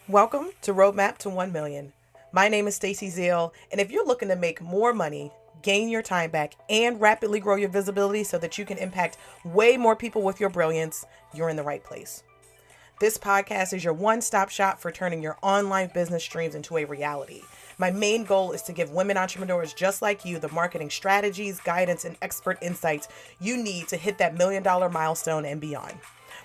Welcome to Roadmap to 1 Million. My name is Stacey Zeal, and if you're looking to make more money, gain your time back, and rapidly grow your visibility so that you can impact way more people with your brilliance, you're in the right place. This podcast is your one-stop shop for turning your online business dreams into a reality. My main goal is to give women entrepreneurs just like you the marketing strategies, guidance, and expert insights you need to hit that $1 million milestone and beyond.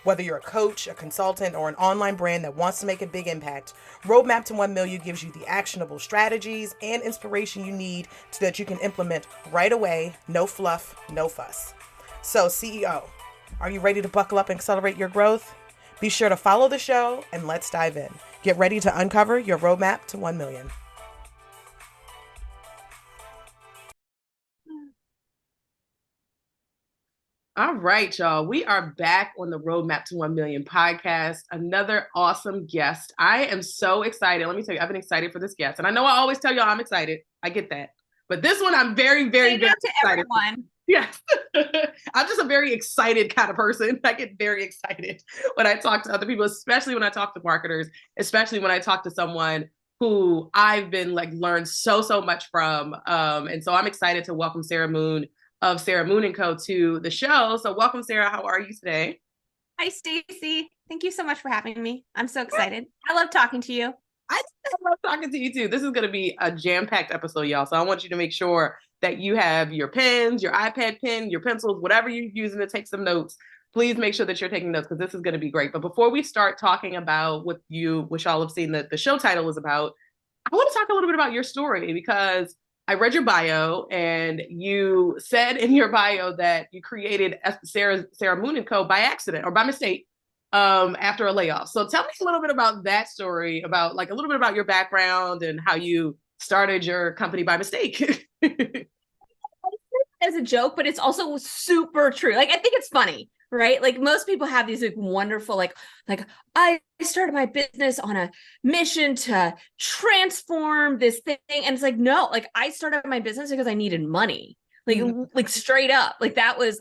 Whether you're a coach, a consultant, or an online brand that wants to make a big impact, Roadmap to 1 Million gives you the actionable strategies and inspiration you need so that you can implement right away, no fluff, no fuss. So, CEO, are you ready to buckle up and accelerate your growth? Be sure to follow the show and let's dive in. Get ready to uncover your roadmap to 1 million. All right, y'all. We are back on the Roadmap to 1 Million podcast. Another awesome guest. I am so excited. Let me tell you, I've been excited for this guest. And I know I always tell y'all I'm excited. I get that. But this one, I'm very, very, very excited. Everyone. Yes. I'm just a very excited kind of person. I get very excited when I talk to other people, especially when I talk to marketers, especially when I talk to someone who I've been learned so much from. And so I'm excited to welcome Sarah Moon of Sarah Moon & Co. to the show. So welcome, Sarah. How are you today? Hi, Stacey. Thank you so much for having me. I'm so excited. I love talking to you. I love talking to you too. This is going to be a jam-packed episode, y'all. So I want you to make sure that you have your pens, your iPad pen, your pencils, whatever you're using to take some notes. Please make sure that you're taking notes because this is going to be great. But before we start talking about what y'all have seen that the show title is about, I want to talk a little bit about your story because I read your bio and you said in your bio that you created Sarah Moon & Co. by accident or by mistake after a layoff. So tell me a little bit about that story, about a little bit about your background and how you started your company by mistake. As a joke, but it's also super true. I think it's funny, right? Most people have these wonderful, I started my business on a mission to transform this thing. And it's no, I started my business because I needed money. Straight up, that was,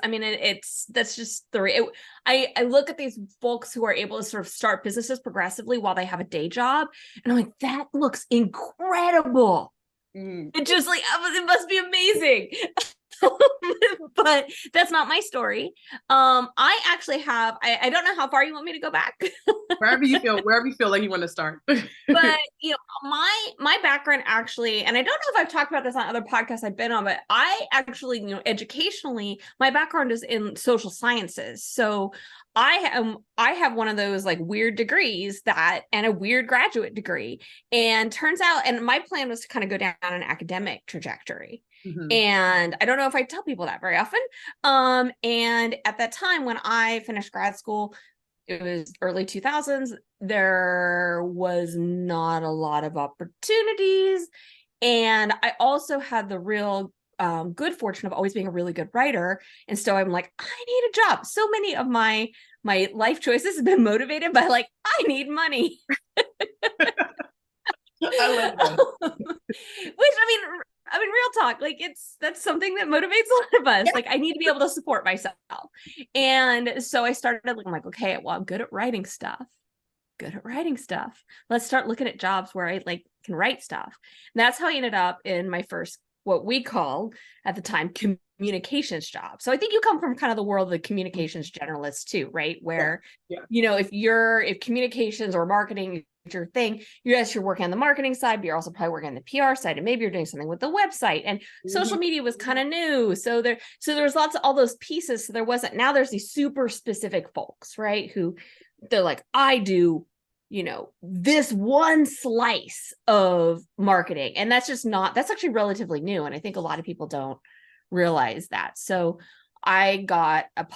that's just I look at these folks who are able to sort of start businesses progressively while they have a day job. And I'm like, that looks incredible. It just it must be amazing. But that's not my story. I actually have, I don't know how far you want me to go back. wherever you feel like you want to start. But my background actually, and I don't know if I've talked about this on other podcasts I've been on, but I actually, educationally, my background is in social sciences. So I have one of those weird degrees and a weird graduate degree. And turns out, and my plan was to kind of go down an academic trajectory. Mm-hmm. And I don't know if I tell people that very often. And at that time when I finished grad school, it was early 2000s, there was not a lot of opportunities. And I also had the real good fortune of always being a really good writer. And so I'm like, I need a job. So many of my life choices have been motivated by I need money. I love that. Which, real talk, that's something that motivates a lot of us. I need to be able to support myself. And so I started, I'm like, okay, well, I'm good at writing stuff. Let's start looking at jobs where I can write stuff. And that's how I ended up in my first, what we called at the time, communications job. So I think you come from kind of the world of the communications generalists too, right? Where, if communications or marketing is your thing, you're working on the marketing side, but you're also probably working on the PR side, and maybe you're doing something with the website, and social media was kind of new. So there was lots of all those pieces. So now there's these super specific folks, right? Who they're I do, this one slice of marketing. And that's actually relatively new. And I think a lot of people don't realize that. So I got it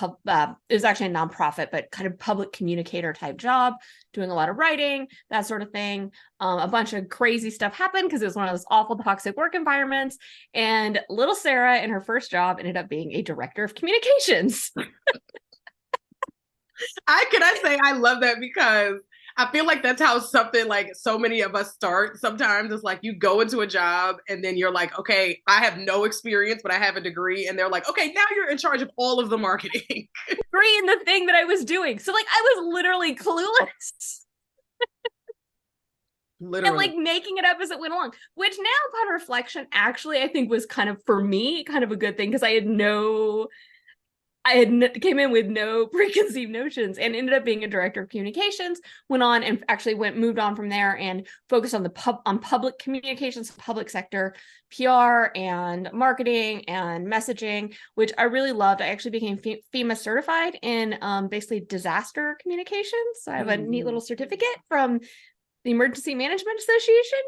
was actually a nonprofit, but kind of public communicator type job, doing a lot of writing, that sort of thing. A bunch of crazy stuff happened because it was one of those awful toxic work environments. And little Sarah in her first job ended up being a director of communications. I love that because I feel like that's how something so many of us start. Sometimes it's you go into a job and then you're like, okay, I have no experience, but I have a degree. And they're like, okay, now you're in charge of all of the marketing. Degree in the thing that I was doing. So I was literally clueless. Literally. And like making it up as it went along, which now upon reflection, actually, I think was kind of, for me, kind of a good thing, because came in with no preconceived notions and ended up being a director of communications, went on and actually moved on from there and focused on public communications, public sector, PR and marketing and messaging, which I really loved. I actually became FEMA certified in basically disaster communications. So I have a neat little certificate from the Emergency Management Association.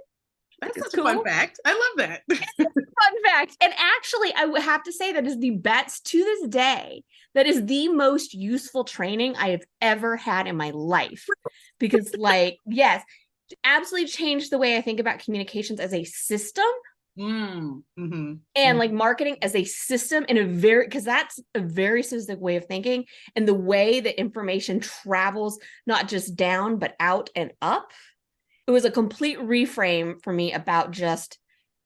That's such a fun fact. I love that. Fun fact. And actually, I would have to say that is to this day, that is the most useful training I have ever had in my life. Because like, yes, absolutely changed the way I think about communications as a system. And like marketing as a system because that's a very specific way of thinking, and the way that information travels, not just down, but out and up. It was a complete reframe for me about just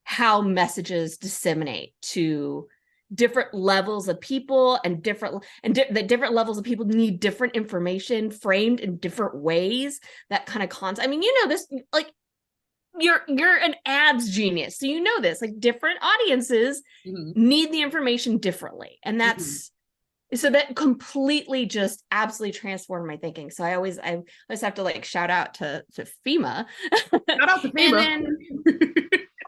how messages disseminate to different levels of people, and that different levels of people need different information framed in different ways. That kind of concept. I mean, you know this, like you're an ads genius, so you know this. Like different audiences need the information differently, and that's. So that completely just absolutely transformed my thinking. So I always have to like shout out to FEMA. Shout out to FEMA. And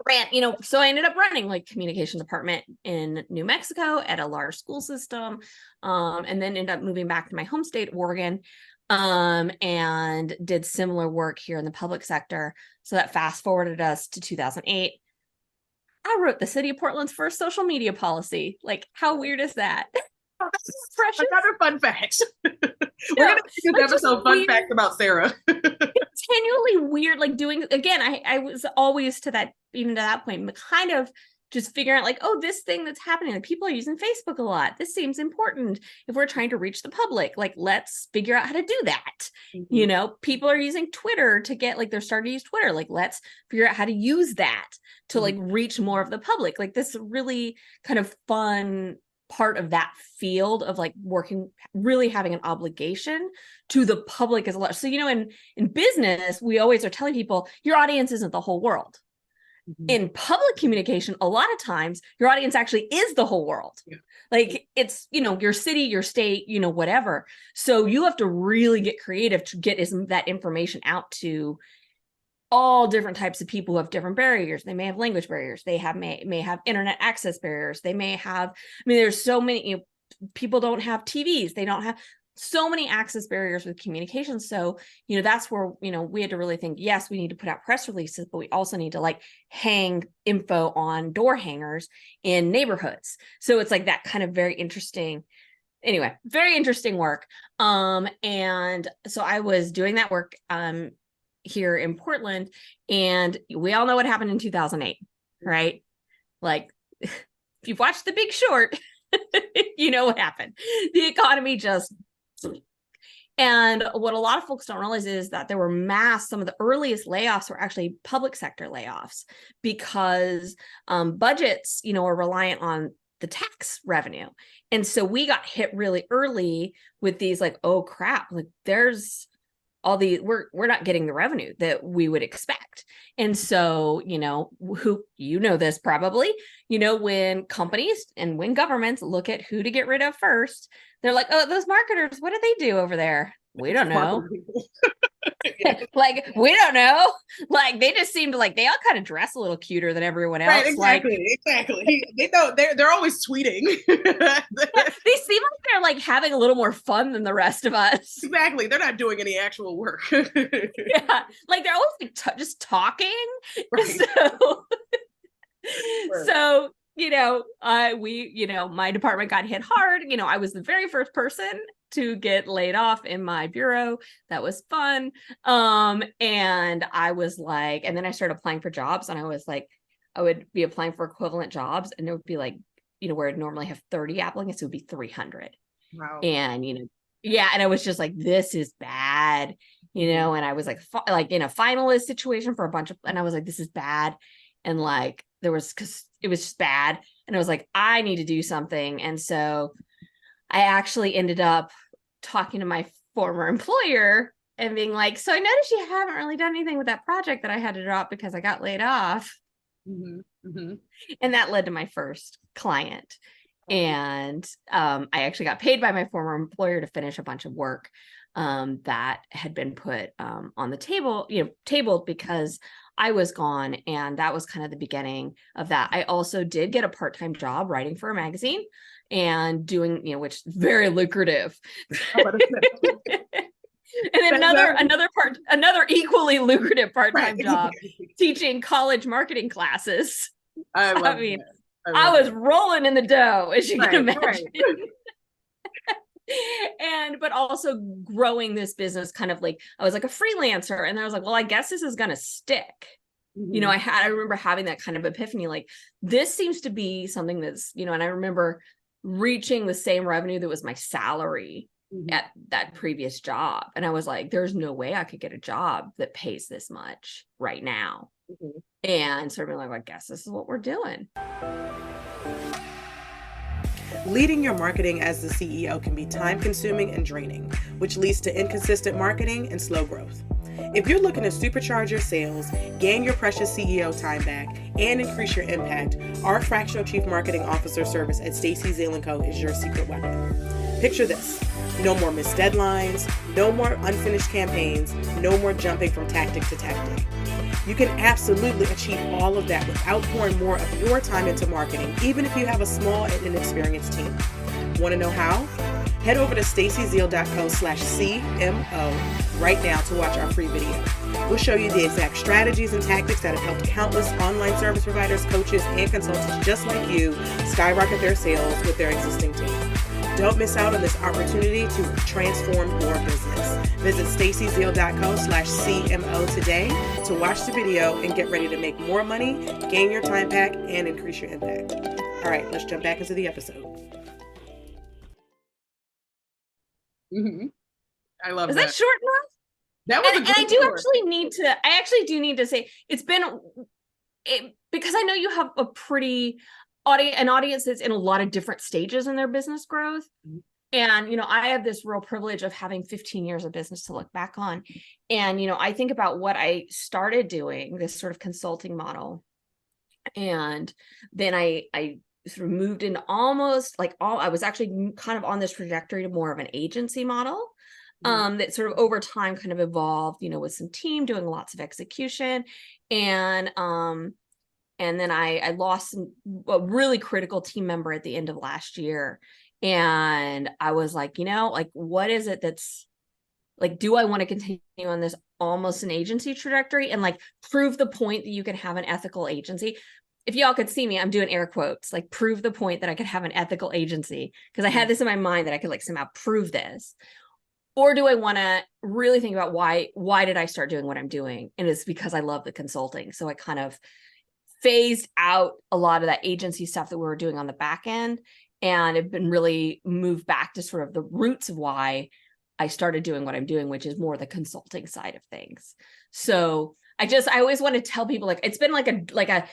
then so I ended up running like communication department in New Mexico at a large school system, and then ended up moving back to my home state, Oregon, and did similar work here in the public sector. So that fast forwarded us to 2008. I wrote the city of Portland's first social media policy. Like, how weird is that? Oh, that's another fun fact. We're gonna do this episode fun facts about Sarah. Continually weird, like doing again. I was always even to that point, kind of just figuring out like, oh, this thing that's happening, like people are using Facebook a lot. This seems important if we're trying to reach the public. Like, let's figure out how to do that. You know, people are using Twitter to get like they're starting to use Twitter. Like, let's figure out how to use that to like reach more of the public. Like this really kind of fun part of that field of like working, really having an obligation to the public as a lot. So, you know, in business, we always are telling people your audience isn't the whole world. In public communication, a lot of times your audience actually is the whole world. Like it's, you know, your city, your state, you know, whatever. So you have to really get creative to get that information out to all different types of people who have different barriers. They may have language barriers. They may have internet access barriers. They may have, I mean, there's so many, you know, people don't have TVs. They don't have so many access barriers with communication. So, you know, that's where, you know, we had to really think, yes, we need to put out press releases, but we also need to like hang info on door hangers in neighborhoods. So it's like that kind of very interesting work. And so I was doing that work, here in Portland, and we all know what happened in 2008, right? Like, if you've watched The Big Short, you know what happened. The economy just, and what a lot of folks don't realize is that there were some of the earliest layoffs were actually public sector layoffs, because budgets, you know, are reliant on the tax revenue. And so we got hit really early with these like, oh crap, like there's all the we're not getting the revenue that we would expect. And so, you know, this probably, you know, when companies and when governments look at who to get rid of first, they're like, oh, those marketers, what do they do over there? We don't know. Like, we don't know. Like, they just seem to like, they all kind of dress a little cuter than everyone else. Right, exactly. They know they're always tweeting. They seem like they're like having a little more fun than the rest of us. Exactly. They're not doing any actual work. Yeah. Like they're always like just talking. Right. So, you know, my department got hit hard. You know, I was the very first person to get laid off in my bureau. That was fun. And I was like, and then I started applying for jobs, and I was like, I would be applying for equivalent jobs, and there would be like, you know, where I'd normally have 30 applicants, it would be 300. Wow. And, you know, yeah. And I was just like, this is bad, you know, and I was like in a finalist situation for a bunch of, and I was like, this is bad. And like, cause it was just bad. And I was like, I need to do something. And so I actually ended up talking to my former employer and being like, so I noticed you haven't really done anything with that project that I had to drop because I got laid off. Mm-hmm. Mm-hmm. And that led to my first client. And I actually got paid by my former employer to finish a bunch of work that had been put on the table, tabled because I was gone. And that was kind of the beginning of that. I also did get a part-time job writing for a magazine and doing, which is very lucrative. And another equally lucrative part-time job teaching college marketing classes. I mean, I was rolling in the dough, as you can imagine. But also growing this business kind of like, I was like a freelancer, and I was like, well, I guess this is going to stick. Mm-hmm. I remember having that kind of epiphany, like this seems to be something that's, and I remember reaching the same revenue that was my salary at that previous job. And I was like, there's no way I could get a job that pays this much right now. Mm-hmm. And sort of like, I guess this is what we're doing. Leading your marketing as the CEO can be time-consuming and draining, which leads to inconsistent marketing and slow growth. If you're looking to supercharge your sales, gain your precious CEO time back, and increase your impact, our Fractional Chief Marketing Officer service at Stacey Zeal & Co. is your secret weapon. Picture this: no more missed deadlines, no more unfinished campaigns, no more jumping from tactic to tactic. You can absolutely achieve all of that without pouring more of your time into marketing, even if you have a small and inexperienced team. Want to know how? Head over to staceyzeal.co/CMO right now to watch our free video. We'll show you the exact strategies and tactics that have helped countless online service providers, coaches, and consultants just like you skyrocket their sales with their existing team. Don't miss out on this opportunity to transform your business. Visit staceyzeal.co/CMO today to watch the video and get ready to make more money, gain your time back, and increase your impact. All right, let's jump back into the episode. Mm-hmm. I love that. Is that short enough? That was and I actually do need to say it's been because I know you have a pretty audience that's in a lot of different stages in their business growth. Mm-hmm. And, I have this real privilege of having 15 years of business to look back on. And, I think about what I started doing, this sort of consulting model. And then I sort of moved into almost like I was actually kind of on this trajectory to more of an agency model. That sort of over time kind of evolved, with some team doing lots of execution. And then I lost a really critical team member at the end of last year. And I was like, what is it that's like, do I want to continue on this almost an agency trajectory and like prove the point that you can have an ethical agency? If y'all could see me, I'm doing air quotes, like prove the point that I could have an ethical agency, because I had this in my mind that I could like somehow prove this. Or do I want to really think about why did I start doing what I'm doing? And it's because I love the consulting. So I kind of phased out a lot of that agency stuff that we were doing on the back end, and have been really moved back to sort of the roots of why I started doing what I'm doing, which is more the consulting side of things. So I always want to tell people, like, it's been like a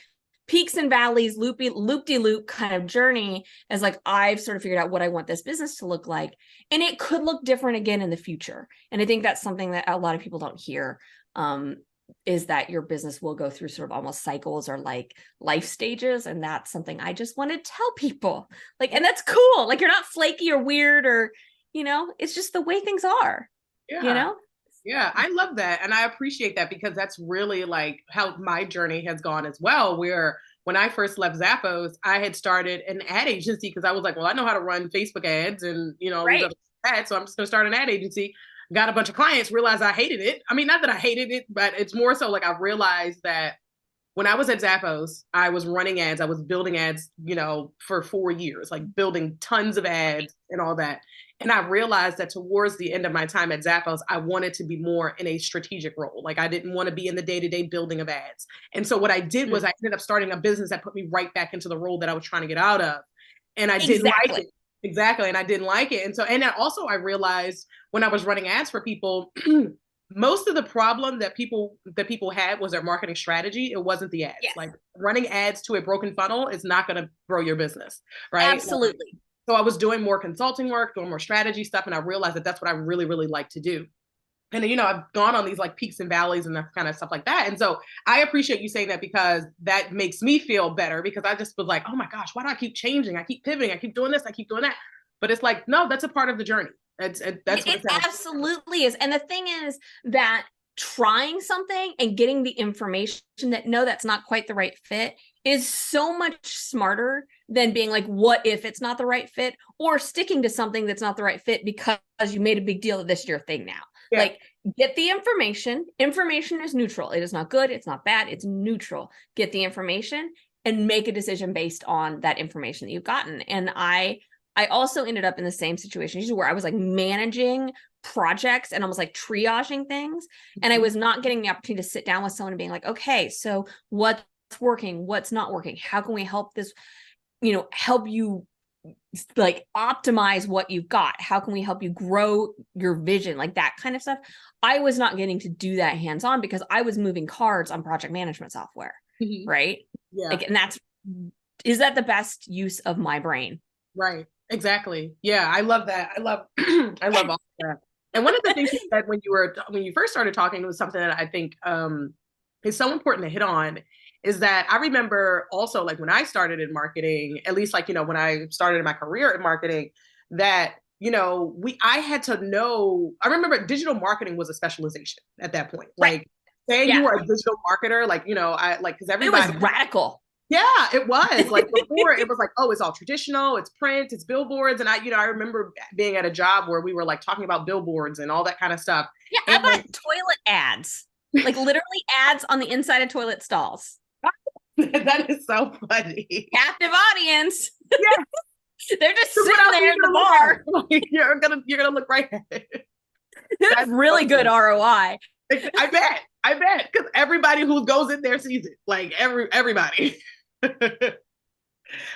peaks and valleys, loop-de-loop kind of journey, as like I've sort of figured out what I want this business to look like, and it could look different again in the future. And I think that's something that a lot of people don't hear, is that your business will go through sort of almost cycles or like life stages. And that's something I just want to tell people, like, and that's cool. Like, you're not flaky or weird or, it's just the way things are, Yeah, I love that. And I appreciate that, because that's really like how my journey has gone as well, where when I first left Zappos, I had started an ad agency because I was like, well, I know how to run Facebook ads and, right. ads, so I'm just going to start an ad agency. Got a bunch of clients, realized I hated it. I mean, not that I hated it, but it's more so like I realized that when I was at Zappos, I was running ads. I was building ads, for 4 years, like building tons of ads and all that. And I realized that towards the end of my time at Zappos, I wanted to be more in a strategic role. Like, I didn't want to be in the day-to-day building of ads. And so what I did was I ended up starting a business that put me right back into the role that I was trying to get out of. And I didn't like it. Exactly. And I didn't like it. And so, and also I realized when I was running ads for people, most of the problem that people had was their marketing strategy. It wasn't the ads. Yes. Like, running ads to a broken funnel is not going to grow your business. Right. Absolutely. So I was doing more consulting work, doing more strategy stuff. And I realized that that's what I really, really like to do. And, you know, I've gone on these like peaks and valleys and that kind of stuff like that. And so I appreciate you saying that, because that makes me feel better, because I just was like, oh my gosh, why do I keep changing? I keep pivoting. I keep doing this. I keep doing that. But it's like, no, that's a part of the journey. That's what it absolutely is. And the thing is that trying something and getting the information that, no, that's not quite the right fit, is so much smarter than being like, what if it's not the right fit, or sticking to something that's not the right fit because you made a big deal of this is your thing now. Yeah. Like, get the information. Information is neutral. It is not good. It's not bad. It's neutral. Get the information and make a decision based on that information that you've gotten. And I also ended up in the same situation where I was like managing projects and almost like triaging things. And I was not getting the opportunity to sit down with someone and being like, okay, so what's working? What's not working? How can we help this, you know, help you like optimize what you've got? How can we help you grow your vision? Like that kind of stuff. I was not getting to do that hands-on because I was moving cards on project management software, right? Yeah. Like, and is that the best use of my brain? Right. Exactly. Yeah. I love that. I love all of that. And one of the things you said when you first started talking was something that I think is so important to hit on, is that I remember also, like when I started in marketing, at least like, you know, when I started my career in marketing, that, you know, I had to know, I remember digital marketing was a specialization at that point. Right. Like saying you were a digital marketer, like, you know, because everybody. It was radical. Yeah, it was. Like before it was like, oh, it's all traditional, it's print, it's billboards. And I remember being at a job where we were like talking about billboards and all that kind of stuff. Yeah, how about toilet ads? Like literally ads on the inside of toilet stalls. That is so funny. Captive audience. Yeah. They're just sitting there in the bar. You're gonna look right at it. That's really good ROI. I bet. Because everybody who goes in there sees it. Like everybody.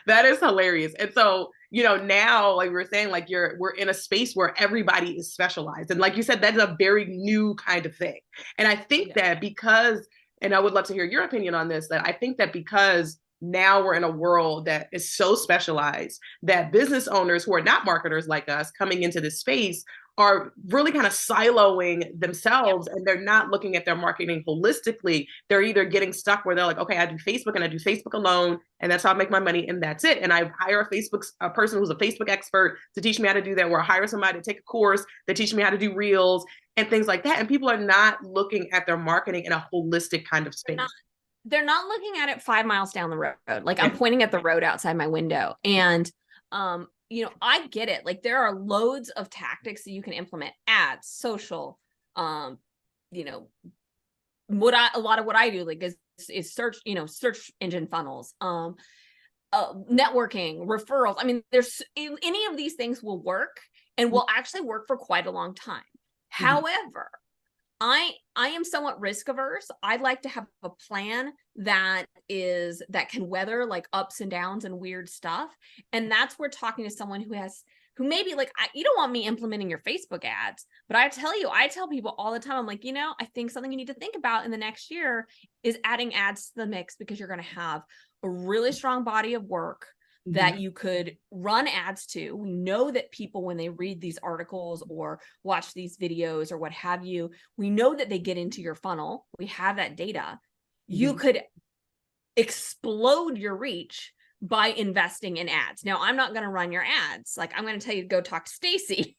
That is hilarious. And so, you know, now, like we were saying, like we're in a space where everybody is specialized. And like you said, that is a very new kind of thing. And I think that because, and I would love to hear your opinion on this, that I think that because now we're in a world that is so specialized that business owners who are not marketers like us coming into this space are really kind of siloing themselves, and they're not looking at their marketing holistically. They're either getting stuck where they're like, okay, I do Facebook and I do Facebook alone, and that's how I make my money, and that's it. And I hire a person who's a Facebook expert to teach me how to do that, or I hire somebody to take a course that teach me how to do reels and things like that. And people are not looking at their marketing in a holistic kind of space. They're not looking at it 5 miles down the road. Like I'm pointing at the road outside my window, and you know, I get it. Like there are loads of tactics that you can implement: ads, social, you know, a lot of what I do like is search, you know, search engine funnels, networking, referrals. I mean, there's any of these things will work and will actually work for quite a long time. However, I am somewhat risk averse. I'd like to have a plan that can weather like ups and downs and weird stuff. And that's where talking to someone who maybe like, you don't want me implementing your Facebook ads, but I tell people all the time, I'm like, you know, I think something you need to think about in the next year is adding ads to the mix, because you're going to have a really strong body of work that you could run ads to. We know that people, when they read these articles or watch these videos or what have you, we know that they get into your funnel. We have that data. You could explode your reach by investing in ads. Now, I'm not going to run your ads. Like I'm going to tell you to go talk to Stacy.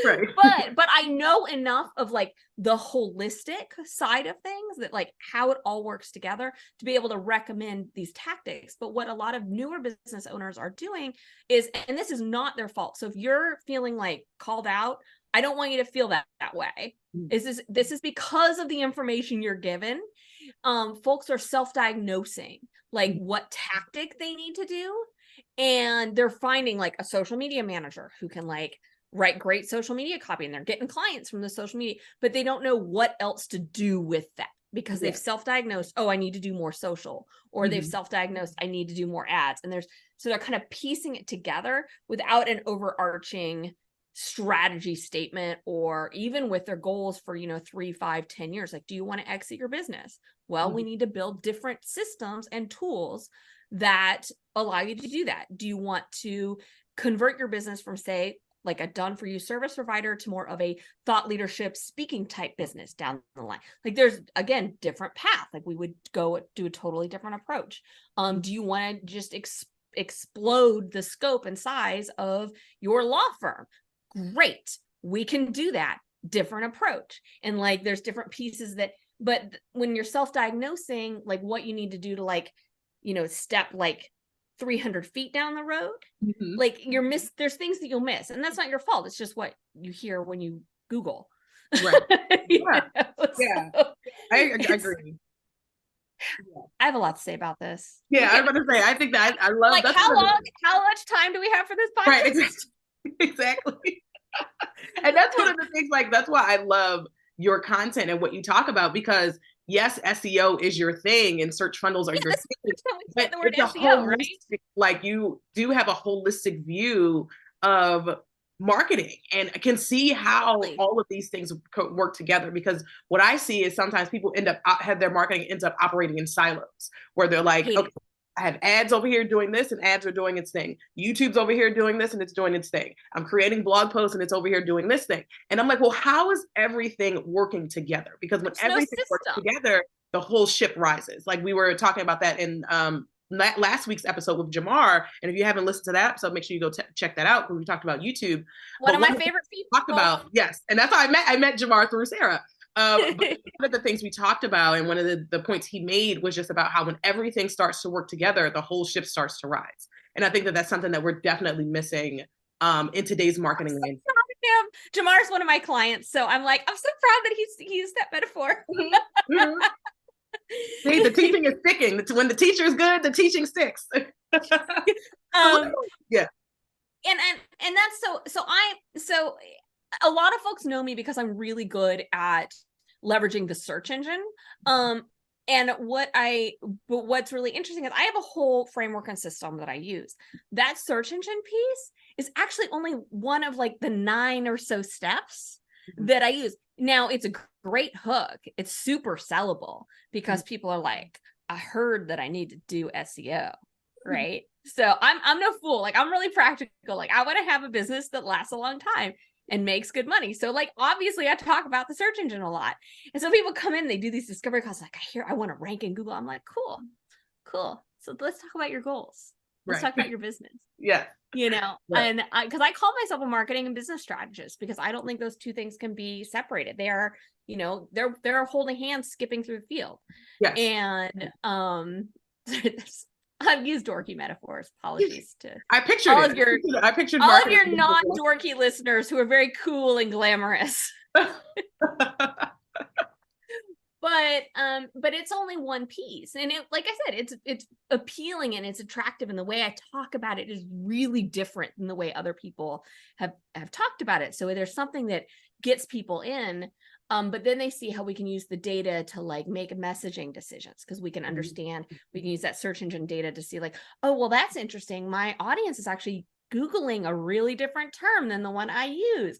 Right. But I know enough of like the holistic side of things, that like how it all works together, to be able to recommend these tactics. But what a lot of newer business owners are doing is, and this is not their fault. So if you're feeling like called out, I don't want you to feel that way. This is because of the information you're given. Folks are self-diagnosing like what tactic they need to do. And they're finding like a social media manager who can like write great social media copy, and they're getting clients from the social media, but they don't know what else to do with that, because they've self-diagnosed, oh, I need to do more social, or they've self-diagnosed, I need to do more ads. And so they're kind of piecing it together without an overarching strategy statement, or even with their goals for, 3, 5, 10 years. Like, do you want to exit your business? Well, we need to build different systems and tools that allow you to do that. Do you want to convert your business from, say, like a done for you service provider to more of a thought leadership speaking type business down the line. Like there's, again, different path. Like we would go do a totally different approach. Do you want to just explode the scope and size of your law firm? Great. We can do that. Different approach. And like, there's different pieces that, but when you're self-diagnosing, like what you need to do to like, step like 300 feet down the road, like there's things that you'll miss, and that's not your fault. It's just what you hear when you Google. Right. Yeah. Yeah. I agree. I have a lot to say about this. Yeah, I was about to say, I think that I love like how much time do we have for this podcast? Right, exactly. And that's one of the things, like, that's why I love your content and what you talk about, because yes, SEO is your thing and search funnels are your thing, but it's a SEO, right? Like you do have a holistic view of marketing and can see how all of these things work together. Because what I see is sometimes people have their marketing ends up operating in silos where they're like, okay, I have ads over here doing this and ads are doing its thing. YouTube's over here doing this and it's doing its thing. I'm creating blog posts and it's over here doing this thing. And I'm like, well, how is everything working together? Because when everything works together, the whole ship rises. Like we were talking about that in last week's episode with Jamar. And if you haven't listened to that episode, make sure you go check that out, because we talked about YouTube. One of my favorite people. Talked about, yes. And that's how I met Jamar through Sarah. But one of the things we talked about, and one of the points he made, was just about how when everything starts to work together, the whole ship starts to rise. And I think that that's something that we're definitely missing in today's marketing landscape. Jamar's one of my clients, so I'm like, I'm so proud that he used that metaphor. See, the teaching is sticking. When the teacher is good, the teaching sticks. Yeah. And that's so a lot of folks know me because I'm really good at leveraging the search engine. And what's really interesting is I have a whole framework and system that I use. That search engine piece is actually only one of like the 9 or so steps that I use. Now it's a great hook. It's super sellable because people are like, I heard that I need to do SEO, right? So I'm no fool. Like I'm really practical. Like I want to have a business that lasts a long time and makes good money. So like, obviously I talk about the search engine a lot. And so people come in, they do these discovery calls. Like I want to rank in Google. I'm like, cool. So let's talk about your goals. Let's talk about your business. Yeah. And because I call myself a marketing and business strategist, because I don't think those two things can be separated. They are, they're holding hands, skipping through the field. Yes. And I've used dorky metaphors. Apologies to I pictured all of your non-dorky listeners who are very cool and glamorous. But it's only one piece, and it, like I said, it's appealing and it's attractive, and the way I talk about it is really different than the way other people have talked about it. So there's something that gets people in. But then they see how we can use the data to like make messaging decisions, because we can understand, we can use that search engine data to see like, oh, well, that's interesting. My audience is actually Googling a really different term than the one I use.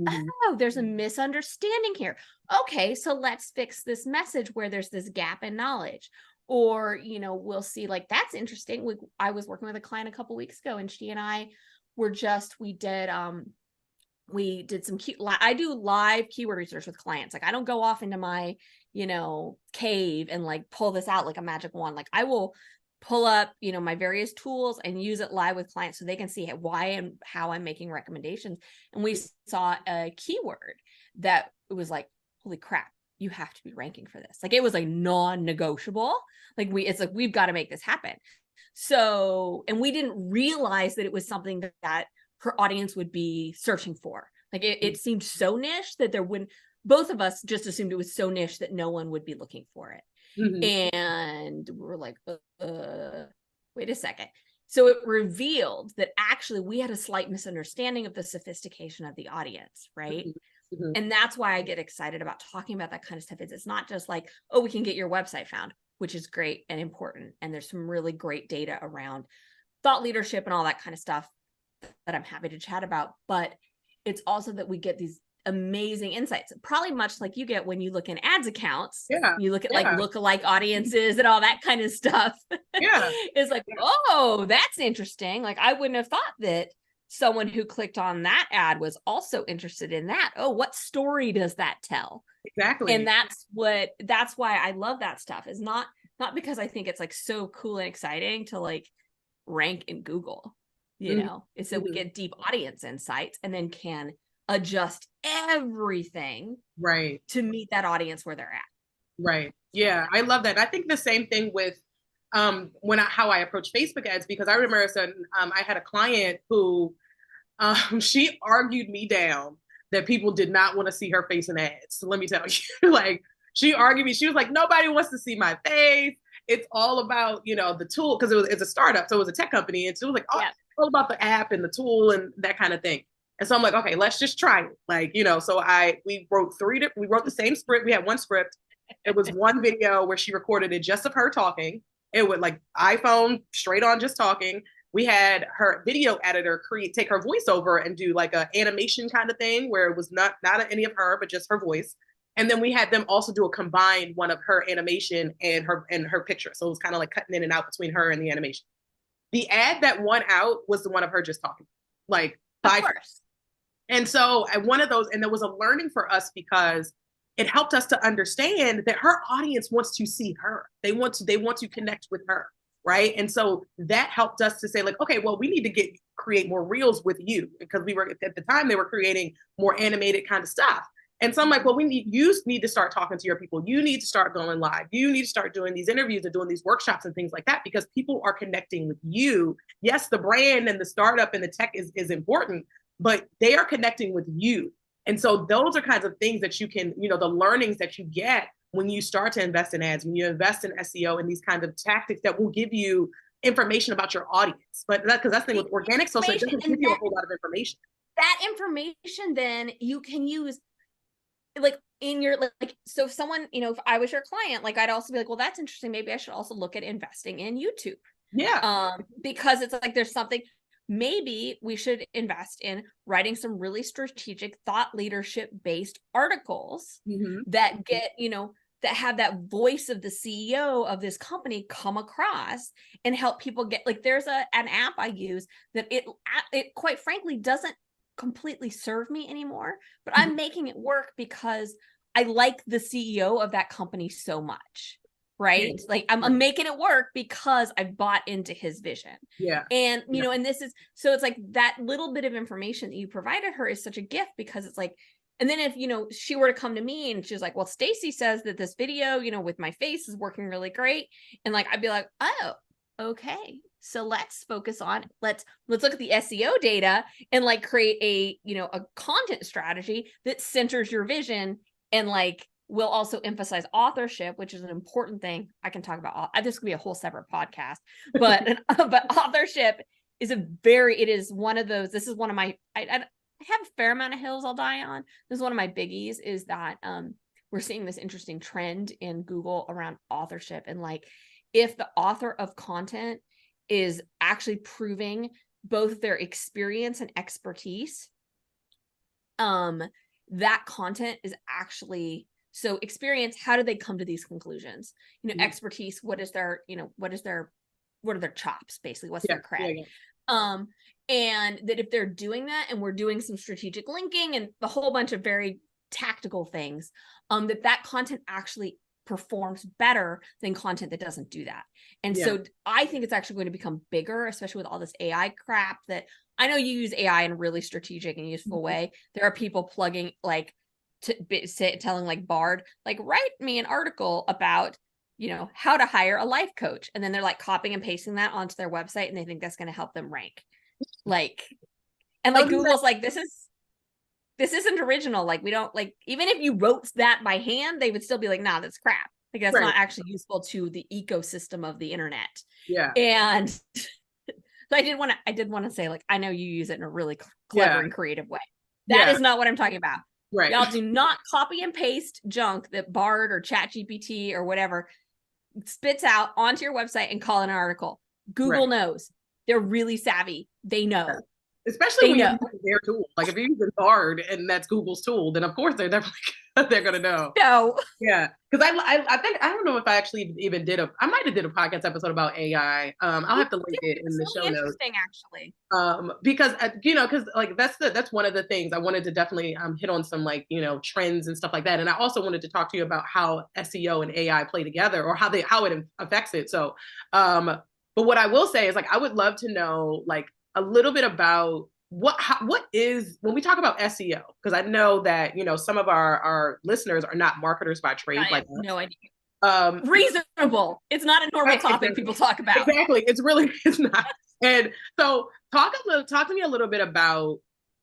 Oh, there's a misunderstanding here. Okay, so let's fix this message where there's this gap in knowledge. Or, we'll see like, that's interesting. I was working with a client a couple weeks ago, and she and I were we did some I do live keyword research with clients. Like I don't go off into my, cave and like pull this out like a magic wand. Like I will pull up, my various tools and use it live with clients so they can see why and how I'm making recommendations. And we saw a keyword that it was like, holy crap, you have to be ranking for this. Like it was like non-negotiable. Like we've got to make this happen. So, and we didn't realize that it was something that her audience would be searching for. Like it seemed so niche that both of us just assumed it was so niche that no one would be looking for it. And we were like, wait a second. So it revealed that actually we had a slight misunderstanding of the sophistication of the audience, right? And that's why I get excited about talking about that kind of stuff. It's not just like, oh, we can get your website found, which is great and important. And there's some really great data around thought leadership and all that kind of stuff that I'm happy to chat about. But it's also that we get these amazing insights, probably much like you get when you look in ads accounts. You look at like lookalike audiences and all that kind of stuff. It's like, oh, that's interesting. Like I wouldn't have thought that someone who clicked on that ad was also interested in that. Oh, what story does that tell? Exactly. And that's why I love that stuff, is not because I think it's like so cool and exciting to like rank in Google, you know, it's that we get deep audience insights and then can adjust everything right to meet that audience where they're at. Right. Yeah, I love that. I think the same thing with how I approach Facebook ads, because I remember I had a client who she argued me down that people did not want to see her face in ads. So let me tell you, like, she argued me. She was like, nobody wants to see my face. It's all about, you know, the tool, because it's a startup, so it was a tech company, and so it was like, oh, it's all about the app and the tool and that kind of thing. And so I'm like, okay, let's just try it. Like, you know, so we wrote the same script. We had one script. It was one video where she recorded it just of her talking. It would like iPhone straight on, just talking. We had her video editor take her voiceover and do like a animation kind of thing where it was not any of her, but just her voice. And then we had them also do a combined one of her animation and her picture. So it was kind of like cutting in and out between her and the animation. The ad that won out was the one of her just talking, like, by course. And so at one of those, and there was a learning for us because it helped us to understand that her audience wants to see her. They want to connect with her, right? And so that helped us to say, like, okay, well, we need to create more reels with you, because we were at the time they were creating more animated kind of stuff. And so I'm like, well, you need to start talking to your people. You need to start going live. You need to start doing these interviews and doing these workshops and things like that, because people are connecting with you. Yes, the brand and the startup and the tech is important, but they are connecting with you. And so those are kinds of things that you can, you know, the learnings that you get when you start to invest in ads, when you invest in SEO and these kinds of tactics that will give you information about your audience. But because that's the thing with organic social, it doesn't give you a whole lot of information. That information then you can use like in your, like, so if someone, you know, if I was your client, like, I'd also be like, well, that's interesting. Maybe I should also look at investing in YouTube. Yeah. Because it's like, there's something, maybe we should invest in writing some really strategic thought leadership based articles that get, you know, that have that voice of the CEO of this company come across and help people get, like, there's an app I use that it quite frankly doesn't completely serve me anymore, but I'm making it work because I like the CEO of that company so much. Right? Like I'm making it work because I've bought into his vision. Yeah. And, you know, and this is, so it's like that little bit of information that you provided her is such a gift, because it's like, and then if, you know, she were to come to me and she was like, well, Stacy says that this video, you know, with my face is working really great. And like, I'd be like, oh, okay. So let's focus on, let's look at the SEO data and like create a, you know, a content strategy that centers your vision, and like, we'll also emphasize authorship, which is an important thing. I can talk about, this could be a whole separate podcast, but authorship is it is one of those, this is one of my, I have a fair amount of hills I'll die on. This is one of my biggies, is that we're seeing this interesting trend in Google around authorship. And like, if the author of content is actually proving both their experience and expertise, that content is actually, so experience, how do they come to these conclusions? You know, expertise, what are their chops, basically? What's their cred? And that if they're doing that, and we're doing some strategic linking and a whole bunch of very tactical things, that content actually performs better than content that doesn't do that. And so I think it's actually going to become bigger, especially with all this AI crap that I know you use AI in a really strategic and useful way. There are people plugging, like, telling like Bard, like, write me an article about, you know, how to hire a life coach. And then they're like copying and pasting that onto their website, and they think that's going to help them rank. Like, and like Google's like, this isn't original. Like, we don't, like, even if you wrote that by hand, they would still be like, nah, that's crap. Like, that's not actually useful to the ecosystem of the internet. Yeah. And so I did want to say, like, I know you use it in a really clever and creative way. That is not what I'm talking about. Right. Y'all do not copy and paste junk that Bard or ChatGPT or whatever spits out onto your website and call it an article. Google knows. They're really savvy. They know. Especially when you're using their tool. Like, if you're using Bard and that's Google's tool, then of course they're definitely they're gonna know. No. Yeah, because I think I don't know if I actually even I might have did a podcast episode about AI. I'll You have to link did. it in It's the really show notes. interesting, actually. Because because like that's one of the things I wanted to definitely hit on, some like trends and stuff like that. And I also wanted to talk to you about how SEO and AI play together, or how it affects it. So but what I will say is, like, I would love to know like a little bit about what is, when we talk about SEO, because I know that some of our listeners are not marketers by trade, I like have no idea. us. Reasonable. It's not a normal topic Exactly. people talk about. Exactly. It's not. And so talk to me a little bit about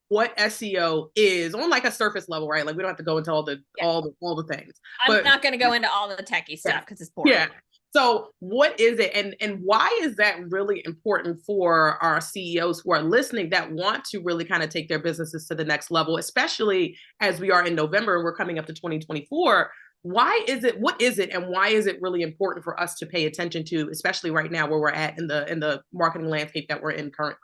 what SEO is on like a surface level, right? Like, we don't have to go into Yeah. all the things. I'm But not going to go into all the techie yeah. stuff because it's boring. Yeah. So what is it, and why is that really important for our CEOs who are listening, that want to really kind of take their businesses to the next level, especially as we are in November and we're coming up to 2024? What is it, and why is it really important for us to pay attention to, especially right now where we're at in the marketing landscape that we're in currently?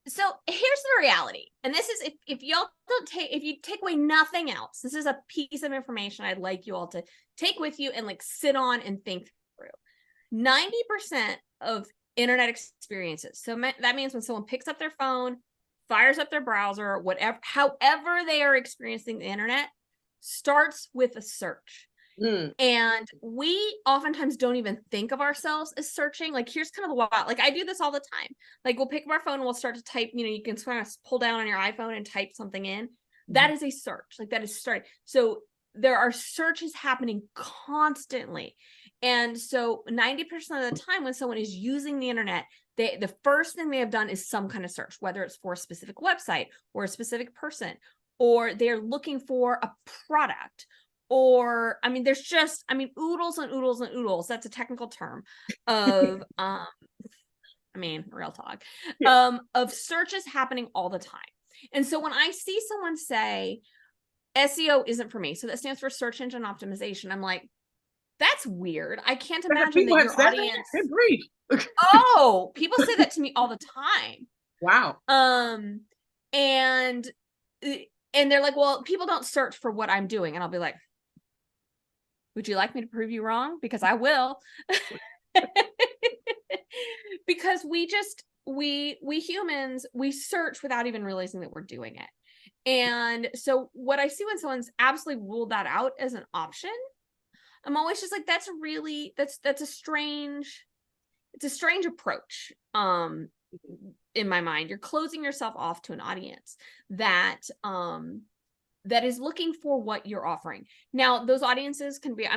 So here's the reality. And this is, if y'all don't if you take away nothing else, this is a piece of information I'd like you all to take with you and like sit on and think through. 90% of internet experiences. So that means when someone picks up their phone, fires up their browser, whatever, however they are experiencing the internet, starts with a search. And we oftentimes don't even think of ourselves as searching. Like, here's kind of the wild, like I do this all the time. Like, we'll pick up our phone and we'll start to type, you can kind of pull down on your iPhone and type something in. That is a search. Like, that is starting. So there are searches happening constantly. And so 90% of the time when someone is using the internet, the first thing they have done is some kind of search, whether it's for a specific website or a specific person, or they're looking for a product. Or, there's just, oodles and oodles and oodles. That's a technical term of, real talk, of searches happening all the time. And so when I see someone say SEO isn't for me, so that stands for search engine optimization, I'm like, that's weird. I can't imagine that your audience. Good grief. Oh, people say that to me all the time. Wow. And they're like, well, people don't search for what I'm doing. And I'll be like, would you like me to prove you wrong? Because I will. Because we humans, we search without even realizing that we're doing it. And so what I see when someone's absolutely ruled that out as an option, I'm always just like, that's a strange approach. In my mind, you're closing yourself off to an audience that is looking for what you're offering. Now, those audiences can be,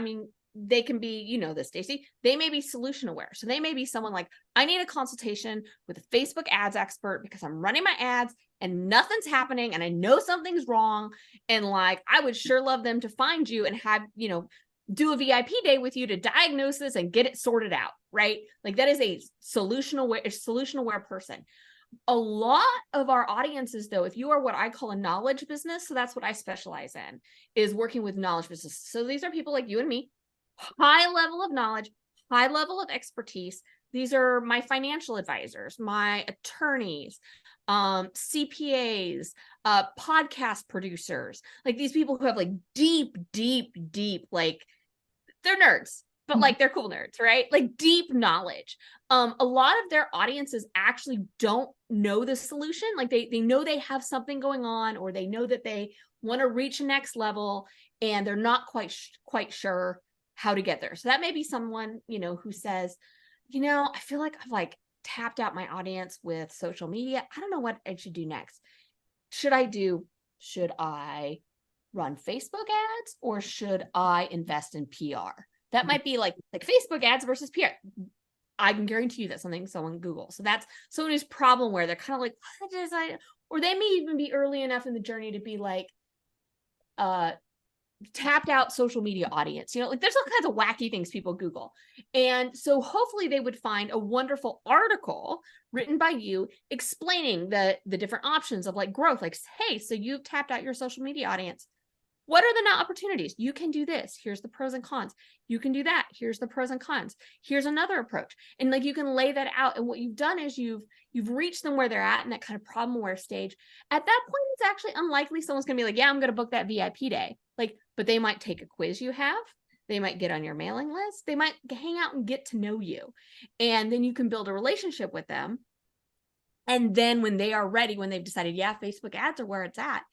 they can be, this, Stacey, they may be solution aware. So they may be someone like, I need a consultation with a Facebook ads expert because I'm running my ads and nothing's happening and I know something's wrong. And like, I would sure love them to find you and have, do a VIP day with you to diagnose this and get it sorted out, right? Like, that is a solution aware person. A lot of our audiences, though, if you are what I call a knowledge business, so that's what I specialize in, is working with knowledge businesses. So these are people like you and me, high level of knowledge, high level of expertise. These are my financial advisors, my attorneys, CPAs, podcast producers, like these people who have like deep, like, they're nerds, but like, they're cool nerds, right? Like, deep knowledge. A lot of their audiences actually don't know the solution. Like, they know they have something going on, or they know that they want to reach a next level and they're not quite sure how to get there. So that may be someone, who says, I feel like I've like tapped out my audience with social media. I don't know what I should do next. Should I run Facebook ads, or should I invest in PR? That might be like Facebook ads versus PR. I can guarantee you that's something someone Google. So that's someone who's problem aware. They're kind of like, what is I? Or they may even be early enough in the journey to be like, tapped out social media audience. Like, there's all kinds of wacky things people Google. And so hopefully they would find a wonderful article written by you explaining the different options of like growth. Like, hey, so you've tapped out your social media audience. What are the opportunities? You can do this. Here's the pros and cons. You can do that. Here's the pros and cons. Here's another approach. And like, you can lay that out. And what you've done is you've reached them where they're at in that kind of problem aware stage. At that point, it's actually unlikely someone's going to be like, yeah, I'm going to book that VIP day. Like, but they might take a quiz you have. They might get on your mailing list. They might hang out and get to know you. And then you can build a relationship with them. And then when they are ready, when they've decided, yeah, Facebook ads are where it's at,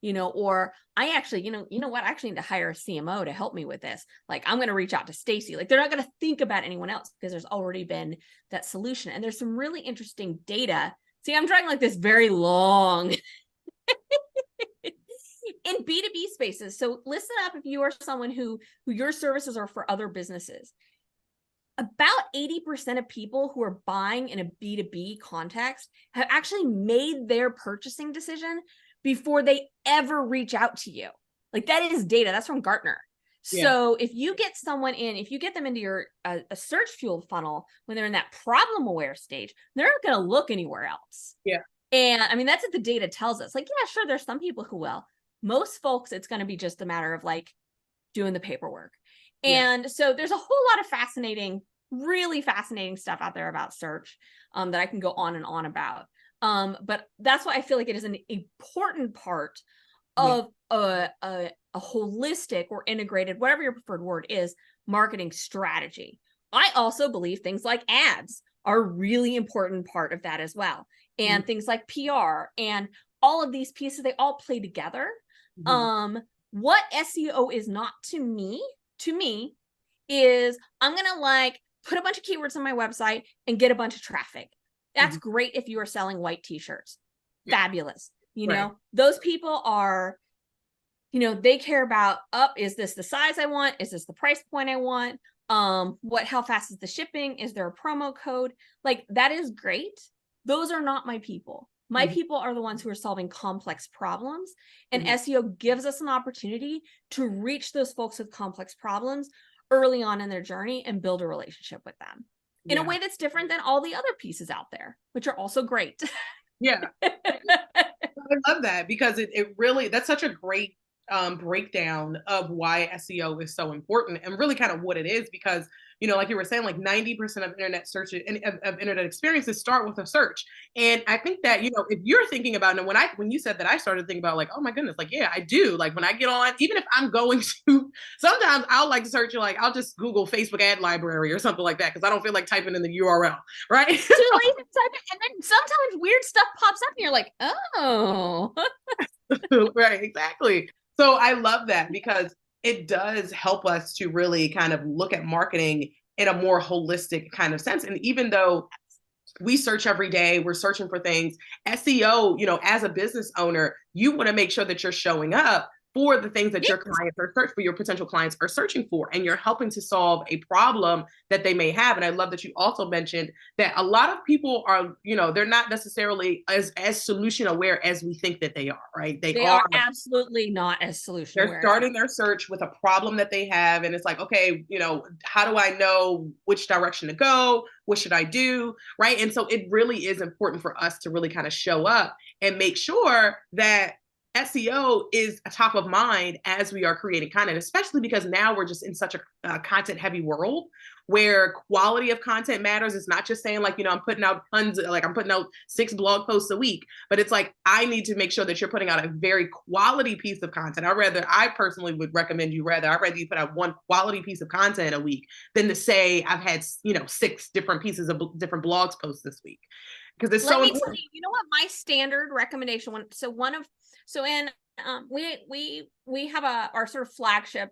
or I actually, what, I actually need to hire a CMO to help me with this. Like, I'm going to reach out to Stacy. Like, they're not going to think about anyone else because there's already been that solution. And there's some really interesting data. See, I'm drawing like this very long in B2B spaces. So listen up if you are someone who your services are for other businesses. About 80% of people who are buying in a B2B context have actually made their purchasing decision before they ever reach out to you. Like, that is data. That's from Gartner. Yeah. So if you get someone if you get them into your a search fuel funnel when they're in that problem aware stage, they're not going to look anywhere else. Yeah. And I mean, that's what the data tells us. Like, yeah, sure, there's some people who will. Most folks, it's going to be just a matter of like doing the paperwork. And so there's a whole lot of really fascinating stuff out there about search that I can go on and on about. But that's why I feel like it is an important part of a holistic or integrated, whatever your preferred word is, marketing strategy. I also believe things like ads are a really important part of that as well. And things like PR and all of these pieces, they all play together. What SEO is not to me is I'm going to like put a bunch of keywords on my website and get a bunch of traffic. That's great if you are selling white t-shirts. Fabulous. Those people are, they care about, is this the size I want? Is this the price point I want? How fast is the shipping? Is there a promo code? Like, that is great. Those are not my people. My people are the ones who are solving complex problems, and SEO gives us an opportunity to reach those folks with complex problems early on in their journey and build a relationship with them in a way that's different than all the other pieces out there, which are also great. Yeah. I love that because it really, that's such a great breakdown of why SEO is so important and really kind of what it is, because like you were saying, like 90% of internet searches and of internet experiences start with a search. And I think that, if you're thinking about it, when you said that, I started thinking about like, oh my goodness, like, yeah, I do. Like, when I get on, even if I'm going to, sometimes I'll like search, like, I'll just Google Facebook ad library or something like that, because I don't feel like typing in the URL, right? Too late to type it, and then sometimes weird stuff pops up and you're like, oh. Right, exactly. So I love that because it does help us to really kind of look at marketing in a more holistic kind of sense. And even though we search every day, we're searching for things, SEO, as a business owner, you want to make sure that you're showing up for the things that your clients are searching for, your potential clients are searching for, and you're helping to solve a problem that they may have. And I love that you also mentioned that a lot of people are, they're not necessarily as solution aware as we think that they are, right? They are absolutely not as solution aware. They're starting their search with a problem that they have. And it's like, okay, how do I know which direction to go? What should I do? Right. And so it really is important for us to really kind of show up and make sure that SEO is top of mind as we are creating content, especially because now we're just in such a content heavy world where quality of content matters. It's not just saying like, I'm putting out tons, like I'm putting out 6 blog posts a week, but it's like, I need to make sure that you're putting out a very quality piece of content. I personally would recommend I'd rather you put out one quality piece of content a week than to say I've had, 6 different pieces of different blogs posts this week. Because it's so important. Tell you what my standard recommendation we have our sort of flagship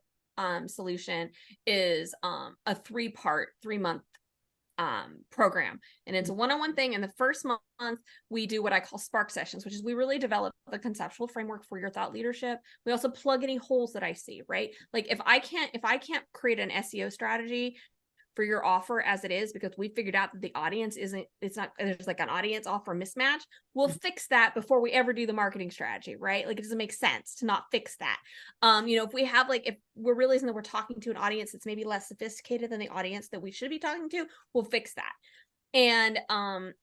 solution is a 3-month program, and it's a one-on-one thing. And the first month we do what I call spark sessions, which is we really develop a conceptual framework for your thought leadership. We also plug any holes that I see, right? Like if I can't create an SEO strategy for your offer as it is, because we figured out that the audience there's like an audience offer mismatch, we'll fix that before we ever do the marketing strategy, right? Like, it doesn't make sense to not fix that. If we're realizing that we're talking to an audience that's maybe less sophisticated than the audience that we should be talking to, we'll fix that. And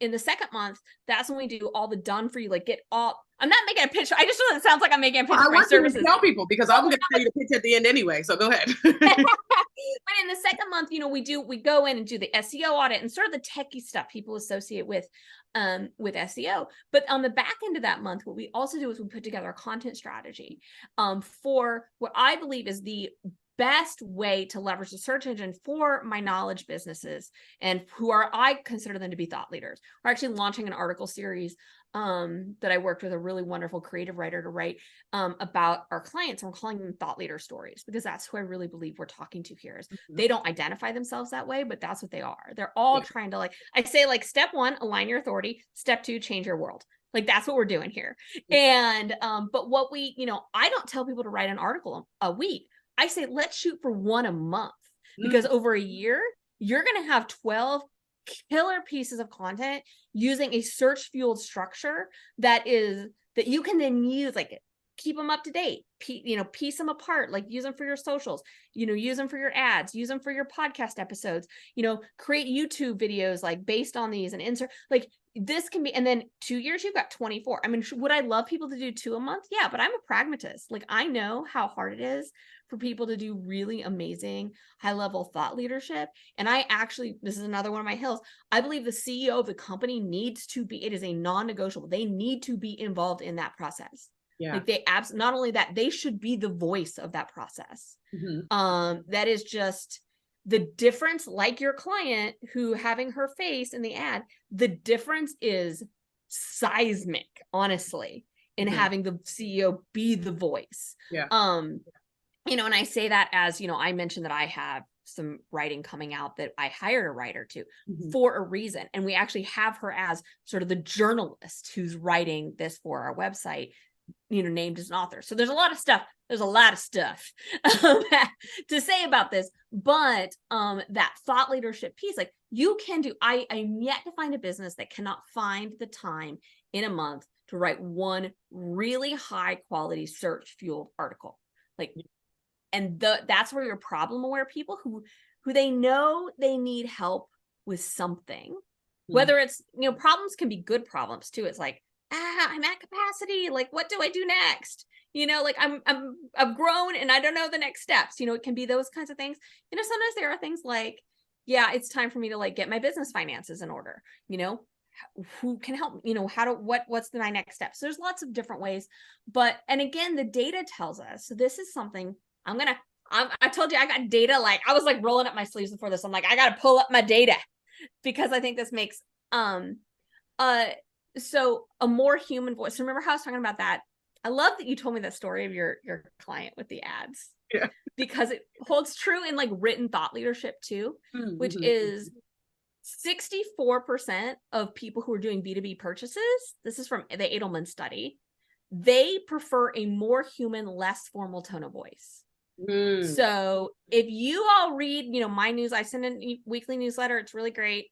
in the second month, that's when we do all the done for you, like I'm not making a pitch. I just know it sounds like I'm making a pitch for my services. I want you to tell people, because I'm going to tell you the pitch at the end anyway. So go ahead. But in the second month, we go in and do the SEO audit and sort of the techie stuff people associate with with SEO. But on the back end of that month, what we also do is we put together a content strategy for what I believe is the best way to leverage the search engine for my knowledge businesses and I consider them to be thought leaders. We're actually launching an article series that I worked with a really wonderful creative writer to write about our clients. And we're calling them thought leader stories because that's who I really believe we're talking to here. Is they don't identify themselves that way, but that's what they are. They're all trying to, like, I say, like, step one, align your authority. Step two, change your world. Like, that's what we're doing here. And but what we, I don't tell people to write an article a week. I say, let's shoot for one a month, because over a year, you're going to have 12 killer pieces of content using a search fueled structure that you can then use, like, keep them up to date, piece them apart, like use them for your socials, use them for your ads, use them for your podcast episodes, create YouTube videos like based on these and insert, like, this can be, and then 2 years, you've got 24. I mean, would I love people to do 2 a month? Yeah, but I'm a pragmatist. Like, I know how hard it is for people to do really amazing high level thought leadership. And this is another one of my hills. I believe the CEO of the company it is a non-negotiable. They need to be involved in that process. Yeah. Like, not only that, they should be the voice of that process. That is just the difference. Like your client who having her face in the ad, the difference is seismic, honestly, in having the CEO be the voice. Yeah. And I say that as, I mentioned that I have some writing coming out that I hired a writer to for a reason. And we actually have her as sort of the journalist who's writing this for our website, named as an author. So there's a lot of stuff to say about this, but that thought leadership piece, like, you can do, I'm yet to find a business that cannot find the time in a month to write one really high quality search fueled article. Like, and that's where your problem aware people who they know they need help with something, whether it's, problems can be good problems too. It's like, I'm at capacity. Like, what do I do next? Like, I've grown and I don't know the next steps. It can be those kinds of things. Sometimes there are things like, yeah, it's time for me to, like, get my business finances in order. Who can help? What's my next steps? So there's lots of different ways. And again, the data tells us. So this is something I told you I got data. Like, I was like rolling up my sleeves before this. I'm like, I got to pull up my data because I think this makes so a more human voice. Remember how I was talking about that? I love that you told me that story of your client with the ads. Yeah. Because it holds true in, like, written thought leadership too, which is 64% of people who are doing B2B purchases, this is from the Edelman study, they prefer a more human, less formal tone of voice. So if you all read, my news, I send a weekly newsletter. It's really great.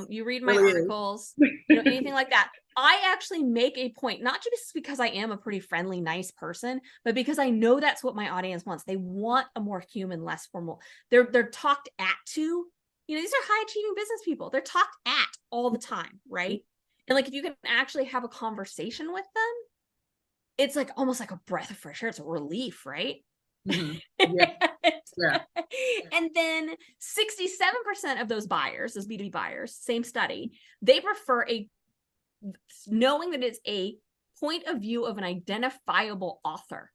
You read my articles, anything like that. I actually make a point, not just because I am a pretty friendly, nice person, but because I know that's what my audience wants. They want a more human, less formal. They're talked at to, these are high achieving business people. They're talked at all the time, right? And, like, if you can actually have a conversation with them, it's like almost like a breath of fresh air. It's a relief, right? Yeah. And then 67% of those buyers, those B2B buyers, same study, they prefer knowing that it's a point of view of an identifiable author.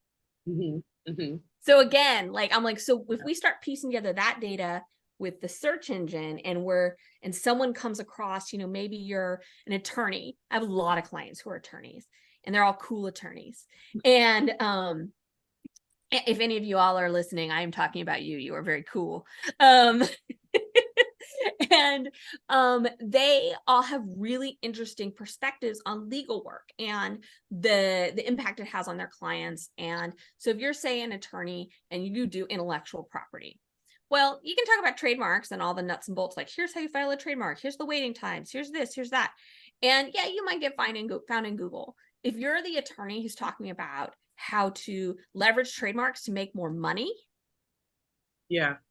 So again, like, I'm like, so if we start piecing together that data with the search engine and someone comes across, maybe you're an attorney. I have a lot of clients who are attorneys, and they're all cool attorneys. And if any of you all are listening, I am talking about you. You are very cool. And they all have really interesting perspectives on legal work and the impact it has on their clients. And so if you're, say, an attorney and you do intellectual property, well, you can talk about trademarks and all the nuts and bolts, like, here's how you file a trademark, here's the waiting times, here's this, here's that. And yeah, you might get found in Google. If you're the attorney who's talking about how to leverage trademarks to make more money,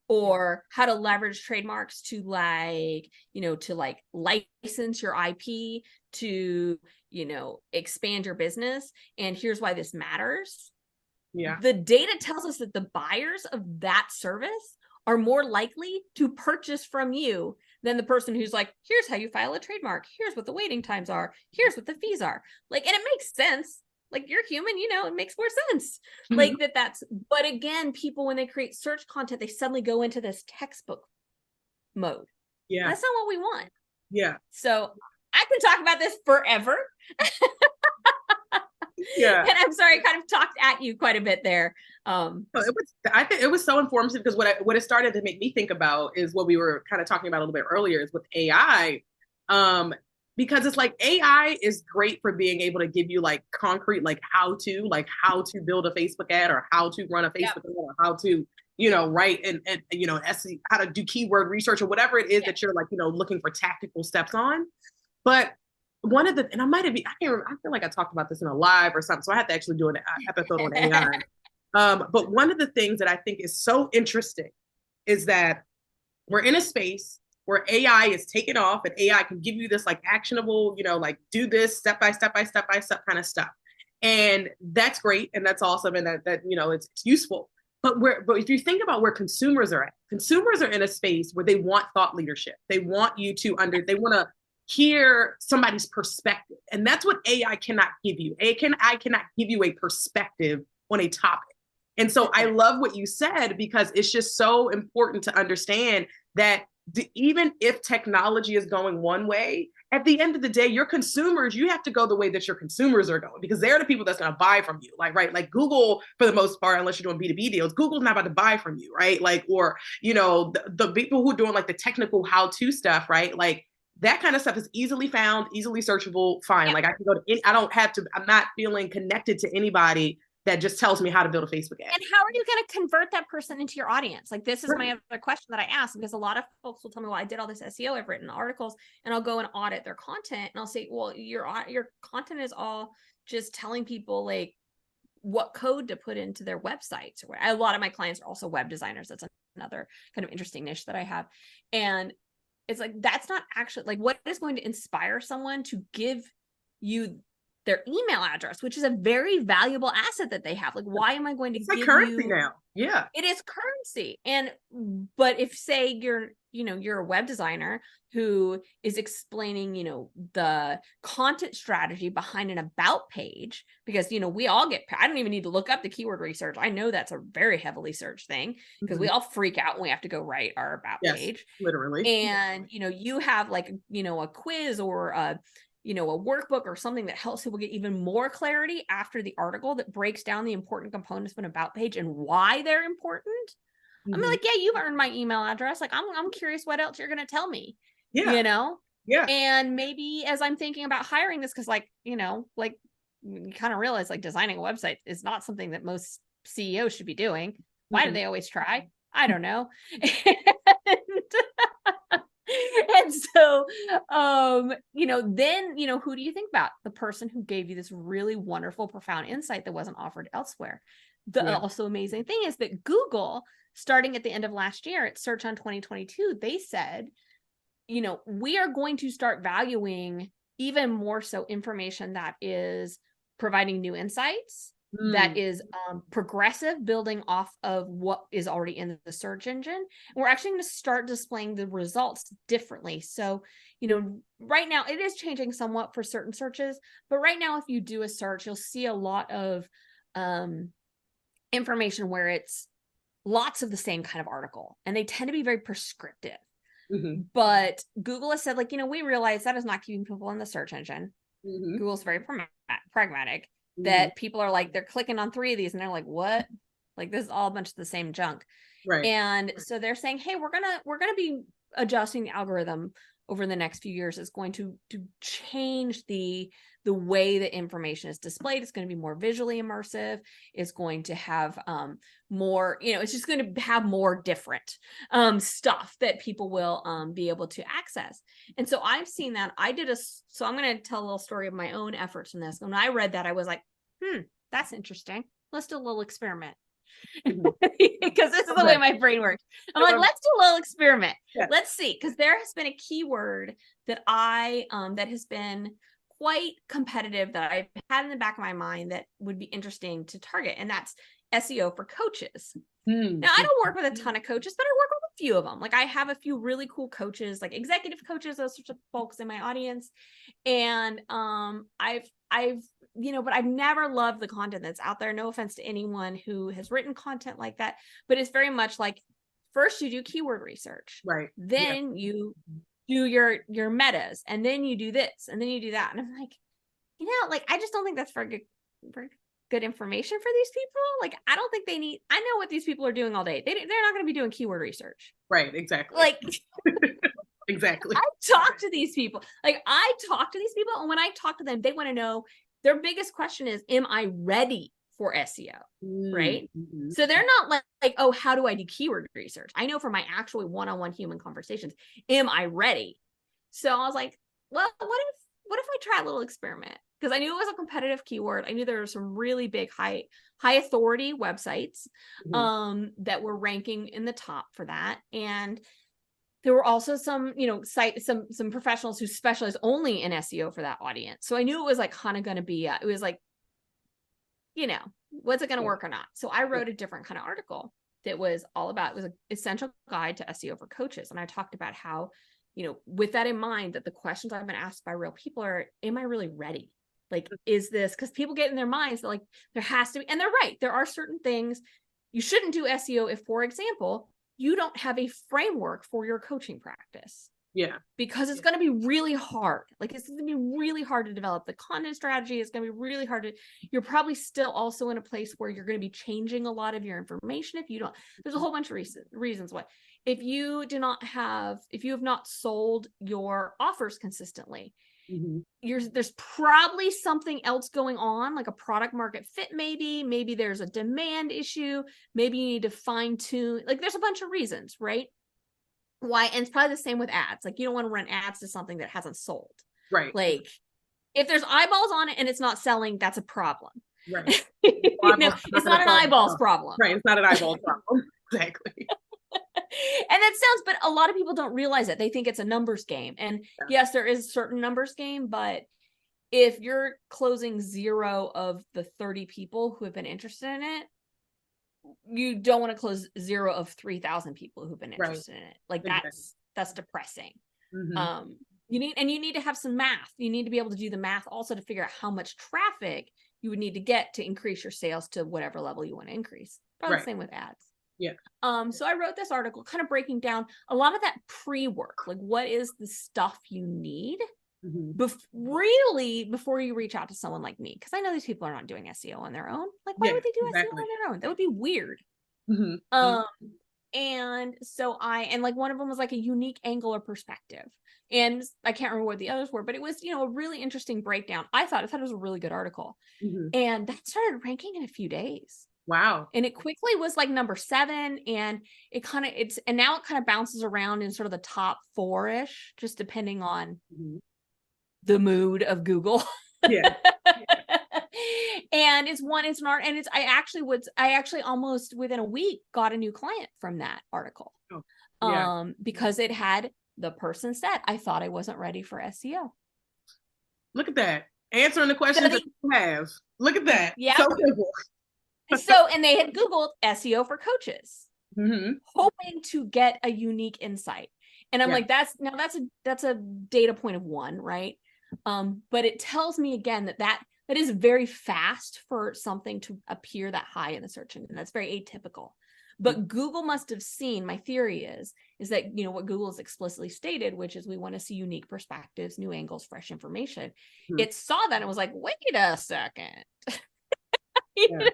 or how to leverage trademarks to, like, to license your IP to, expand your business, and here's why this matters. Yeah. The data tells us that the buyers of that service are more likely to purchase from you than the person who's like, here's how you file a trademark. Here's what the waiting times are. Here's what the fees are. Like, and it makes sense. Like, you're human, you know, it makes more sense. Like but again, people, when they create search content, they suddenly go into this textbook mode. Yeah. That's not what we want. Yeah. So I can talk about this forever. Yeah. And I'm sorry, I kind of talked at you quite a bit there. I think it was so informative, because what it started to make me think about is what we were kind of talking about a little bit earlier, is with AI. Because it's like, AI is great for being able to give you like concrete, like how to build a Facebook ad, or how to run a Facebook ad, or how to, you know, write and you know, SEO, how to do keyword research, or whatever it is that you're like, you know, looking for tactical steps on. But one of the, and I might have, I can't remember, I feel like I talked about this in a live or something, so I had to actually do an episode on AI. But one of the things that I think is so interesting is that we're in a space where AI is taking off, and AI can give you this like actionable, you know, like do this step by step kind of stuff. And that's great. And that's awesome. And that you know, it's useful. But if you think about where consumers are in a space where they want thought leadership. They want you to they want to hear somebody's perspective. And that's what AI cannot give you. I cannot give you a perspective on a topic. And so I love what you said, because it's just so important to understand that even if technology is going one way, at the end of the day, your consumers, you have to go the way that your consumers are going, because they're the people that's going to buy from you. Like, right. Like Google, for the most part, unless you're doing B2B deals, Google's not about to buy from you. Right. Like, or, you know, the people who are doing like the technical how-to stuff, right? Like that kind of stuff is easily found, easily searchable. Fine. Like I can go to, I don't have to, I'm not feeling connected to anybody that just tells me how to build a Facebook ad. And how are you going to convert that person into your audience? Like, this is my other question that I ask, because a lot of folks will tell me, well, I did all this SEO, I've written articles, and I'll go and audit their content. And I'll say, well, your content is all just telling people like what code to put into their websites. A lot of my clients are also web designers. That's another kind of interesting niche that I have. And it's like, that's not actually like what is going to inspire someone to give you their email address, which is a very valuable asset that they have. Like, why am I going to give like currency now? Yeah, it is currency. But if say you're a web designer who is explaining, the content strategy behind an about page, because, we all I don't even need to look up the keyword research. I know that's a very heavily searched thing, because we all freak out when we have to go write our about page. Literally. And, you have like, a quiz or a workbook or something that helps people get even more clarity after the article, that breaks down the important components of an about page and why they're important. I'm like, yeah, you've earned my email address. Like, I'm curious what else you're going to tell me, Yeah. And maybe as I'm thinking about hiring this, because like, you kind of realize like designing a website is not something that most CEOs should be doing. Why do they always try? I don't know. And so, then, who do you think about? The person who gave you this really wonderful, profound insight that wasn't offered elsewhere. The also amazing thing is that Google, starting at the end of last year at Search on 2022, they said, we are going to start valuing even more so information that is providing new insights, that is progressive, building off of what is already in the search engine. And we're actually going to start displaying the results differently. So, right now it is changing somewhat for certain searches, but right now, if you do a search, you'll see a lot of information where it's lots of the same kind of article, and they tend to be very prescriptive. But Google has said, like, we realize that is not keeping people in the search engine. Google's very pragmatic. That people are like, they're clicking on 3 of these and they're like, what? Like, this is all a bunch of the same junk. Right. And so they're saying, hey, we're gonna be adjusting the algorithm over the next few years. It's going to change the way that information is displayed. It's going to be more visually immersive. It's going to have more, it's just going to have more different stuff that people will be able to access. And so I've seen that. So I'm going to tell a little story of my own efforts in this. When I read that, I was like, that's interesting. Let's do a little experiment. Because this is the way my brain works. I'm like, let's do a little experiment. Let's see, because there has been a keyword that that has been quite competitive, that I've had in the back of my mind that would be interesting to target, and that's SEO for coaches. Now, I don't work with a ton of coaches, but I work with few of them. Like I have a few really cool coaches, like executive coaches, those sorts of folks in my audience. And I've but I've never loved the content that's out there. No offense to anyone who has written content like that, but it's very much like first you do keyword research, Right. then you do your metas, and then you do this, and then you do that. And I'm like, like I just don't think that's for good information for these people. Like I don't think they need. I know what these people are doing all day. They're not going to be doing keyword research. Right. Exactly. Like exactly. I talk to these people. And when I talk to them, they want to know. Their biggest question is, am I ready for SEO? Right. Mm-hmm. So they're not like, oh, how do I do keyword research? I know for my actual one-on-one human conversations, am I ready? So I was like, well, what if I try a little experiment? Because I knew it was a competitive keyword. I knew there were some really big high authority websites that were ranking in the top for that. And there were also some, some professionals who specialize only in SEO for that audience. So I knew it was like kind of going to be, it was like, what's it going to work or not? So I wrote a different kind of article that was all about, it was an essential guide to SEO for coaches. And I talked about how, with that in mind, that the questions I've been asked by real people are, am I really ready? Like, is this, because people get in their minds that like, there has to be, and they're right. There are certain things you shouldn't do SEO if, for example, you don't have a framework for your coaching practice. Yeah. Because it's going to be really hard. Like it's going to be really hard to develop the content strategy. It's going to be really hard you're probably still also in a place where you're going to be changing a lot of your information. If you don't, there's a whole bunch of reasons why. If you have not sold your offers consistently, there's probably something else going on, like a product market fit. Maybe there's a demand issue. Maybe you need to fine tune, like there's a bunch of reasons, right? Why? And it's probably the same with ads. Like you don't want to run ads to something that hasn't sold. Right. Like if there's eyeballs on it and it's not selling, that's a problem. Right. It's not an eyeballs problem. Right. It's not an eyeballs problem. Exactly. And that sounds, but a lot of people don't realize it. They think it's a numbers game. And yes, there is a certain numbers game, but if you're closing 0 of the 30 people who have been interested in it, you don't want to close 0 of 3,000 people who've been interested in it. Like that's depressing. You need to have some math. You need to be able to do the math also to figure out how much traffic you would need to get to increase your sales to whatever level you want to increase. Probably the same with ads. Yeah. So I wrote this article kind of breaking down a lot of that pre-work, like what is the stuff you need really before you reach out to someone like me, because I know these people are not doing SEO on their own. Like why would they do SEO on their own? That would be weird. And so like one of them was like a unique angle or perspective, and I can't remember what the others were, but it was a really interesting breakdown. I thought it was a really good article, and that started ranking in a few days. Wow. And it quickly was like number 7, and and now it kind of bounces around in sort of the top 4-ish, just depending on the mood of Google. Yeah. And it's an art, and I actually almost within a week got a new client from that article. Because it had, the person said, I thought I wasn't ready for SEO. Look at that. Answering the questions that you have. Look at that. Yeah. So simple. So, and they had Googled SEO for coaches, hoping to get a unique insight. And I'm like, that's a data point of 1, right? But it tells me again that is very fast for something to appear that high in the search engine. That's very atypical. But Google must have seen, my theory is that, what Google has explicitly stated, which is we want to see unique perspectives, new angles, fresh information. It saw that and was like, wait a second. Wait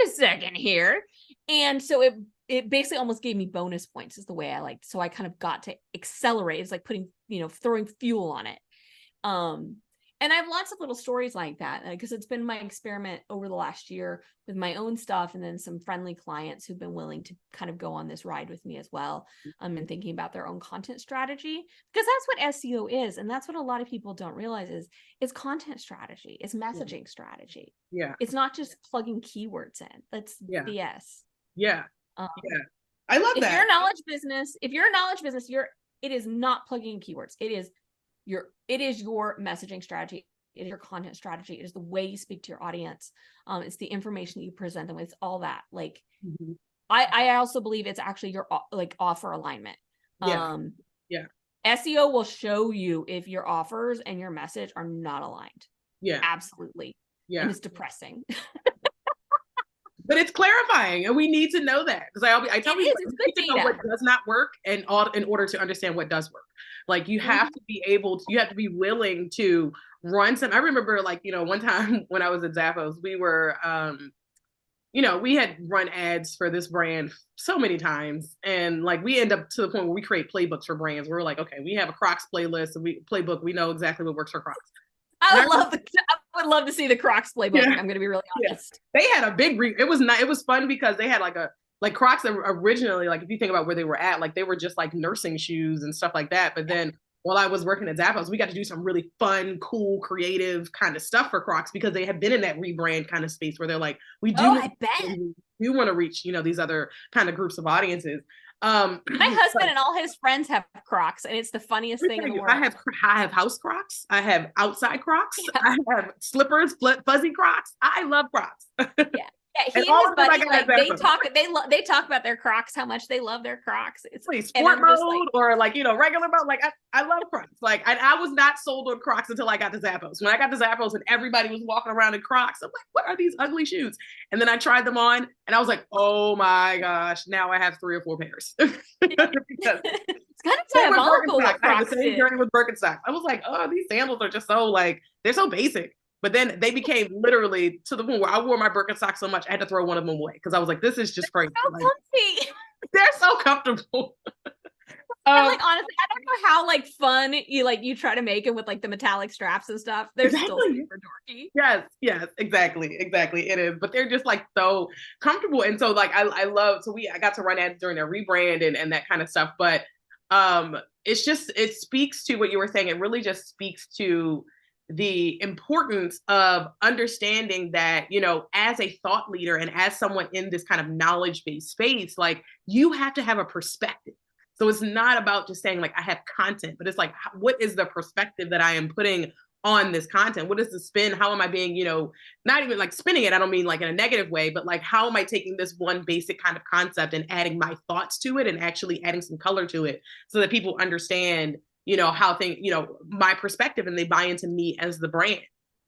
a second here. And so it basically almost gave me bonus points, is the way I liked. So I kind of got to accelerate. It's like putting, throwing fuel on it. And I have lots of little stories like that, because it's been my experiment over the last year with my own stuff, and then some friendly clients who've been willing to kind of go on this ride with me as well, and thinking about their own content strategy, because that's what SEO is. And that's what a lot of people don't realize is it's content strategy. It's messaging strategy. Yeah. It's not just plugging keywords in. That's BS. Yeah. I love that. If you're a knowledge business, it is not plugging in keywords. It is your messaging strategy. It is your content strategy. It is the way you speak to your audience. It's the information that you present them with. It's all that. Like I also believe it's actually your like offer alignment. Yeah. Yeah. SEO will show you if your offers and your message are not aligned. Yeah. Absolutely. Yeah. And it's depressing. But it's clarifying, and we need to know that, because I tell people It's you good need to know what does not work and all in order to understand what does work. Like you have to be able to, you have to be willing to run some. I remember, like, you know, one time when I was at Zappos, we were you know, we had run ads for this brand so many times, and like we end up to the point where we create playbooks for brands. We're like, okay, we have a Crocs playlist, and playbook, we know exactly what works for Crocs. I would love to see the Crocs playbook. Yeah. I'm going to be really honest. Yeah. They had a big it was fun because they had like Crocs originally, like if you think about where they were at, like they were just like nursing shoes and stuff like that. But then while I was working at Zappos, we got to do some really fun, cool, creative kind of stuff for Crocs, because they had been in that rebrand kind of space where they're like, we do want to reach, you know, these other kind of groups of audiences. My husband and all his friends have Crocs, and it's the funniest thing in the world. I have house Crocs. I have outside Crocs. Yeah. I have slippers, fuzzy Crocs. I love Crocs. Yeah. Yeah, he and his buddy, like, they talk about their Crocs, how much they love their Crocs. It's like sport mode, like, or like, you know, regular mode. Like I love Crocs. Like I was not sold on Crocs until I got to Zappos. When I got to Zappos and everybody was walking around in Crocs, I'm like, what are these ugly shoes? And then I tried them on, and I was like, oh my gosh, now I have 3 or 4 pairs. It's kind of diabolical. I had the same journey with Birkenstocks. I was like, oh, these sandals are just so like, they're so basic. But then they became literally to the point where I wore my Birkenstocks so much I had to throw one of them away, because I was like, this is just crazy. So comfy. They're so comfortable. Like, honestly, I don't know how like fun you try to make them with like the metallic straps and stuff. They're still super dorky. Yes, exactly. It is, but they're just like so comfortable. And so like I love, so I got to run ads during their rebrand and that kind of stuff. But it's just, it speaks to what you were saying. It really just speaks to the importance of understanding that, you know, as a thought leader and as someone in this kind of knowledge-based space, like you have to have a perspective. So it's not about just saying like I have content, but it's like, what is the perspective that I am putting on this content? What is the spin? How am I being, you know, not even like spinning it, I don't mean like in a negative way, but like how am I taking this one basic kind of concept and adding my thoughts to it and actually adding some color to it so that people understand, you know, how things, you know, my perspective, and they buy into me as the brand.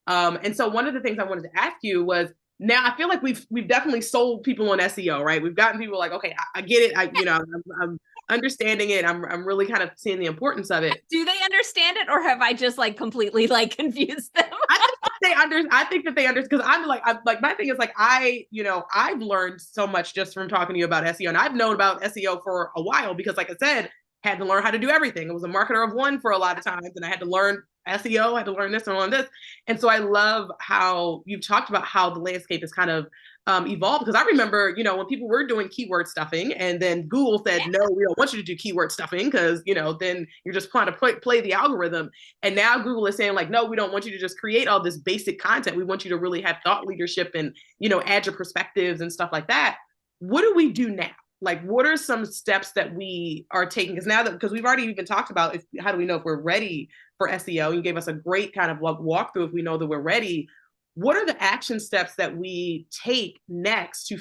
And so one of the things I wanted to ask you was, now I feel like we've definitely sold people on SEO, right? We've gotten people like, okay, I get it. I'm understanding it. I'm really kind of seeing the importance of it. Do they understand it, or have I just like completely like confused them? I think that they understand, because I'm like my thing is like I've learned so much just from talking to you about SEO, and I've known about SEO for a while because, like I said, had to learn how to do everything. It was a marketer of one for a lot of times, and I had to learn SEO, I had to learn this and learn this. And so I love how you've talked about how the landscape is kind of evolved, because I remember, you know, when people were doing keyword stuffing, and then Google said, no, we don't want you to do keyword stuffing, because, you know, then you're just trying to play the algorithm. And now Google is saying like, no, we don't want you to just create all this basic content. We want you to really have thought leadership and, you know, add your perspectives and stuff like that. What do we do now? Like, what are some steps that we are taking? Because we've already even talked about how do we know if we're ready for SEO? You gave us a great kind of walkthrough if we know that we're ready. What are the action steps that we take next to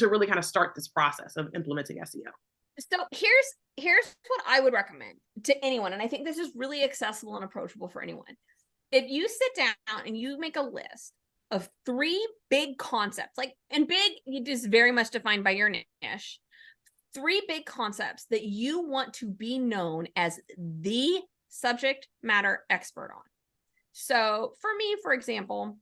really kind of start this process of implementing SEO? So here's what I would recommend to anyone, and I think this is really accessible and approachable for anyone. If you sit down and you make a list of 3 big concepts, like, and big, it is very much defined by your niche, 3 big concepts that you want to be known as the subject matter expert on. So for me, for example,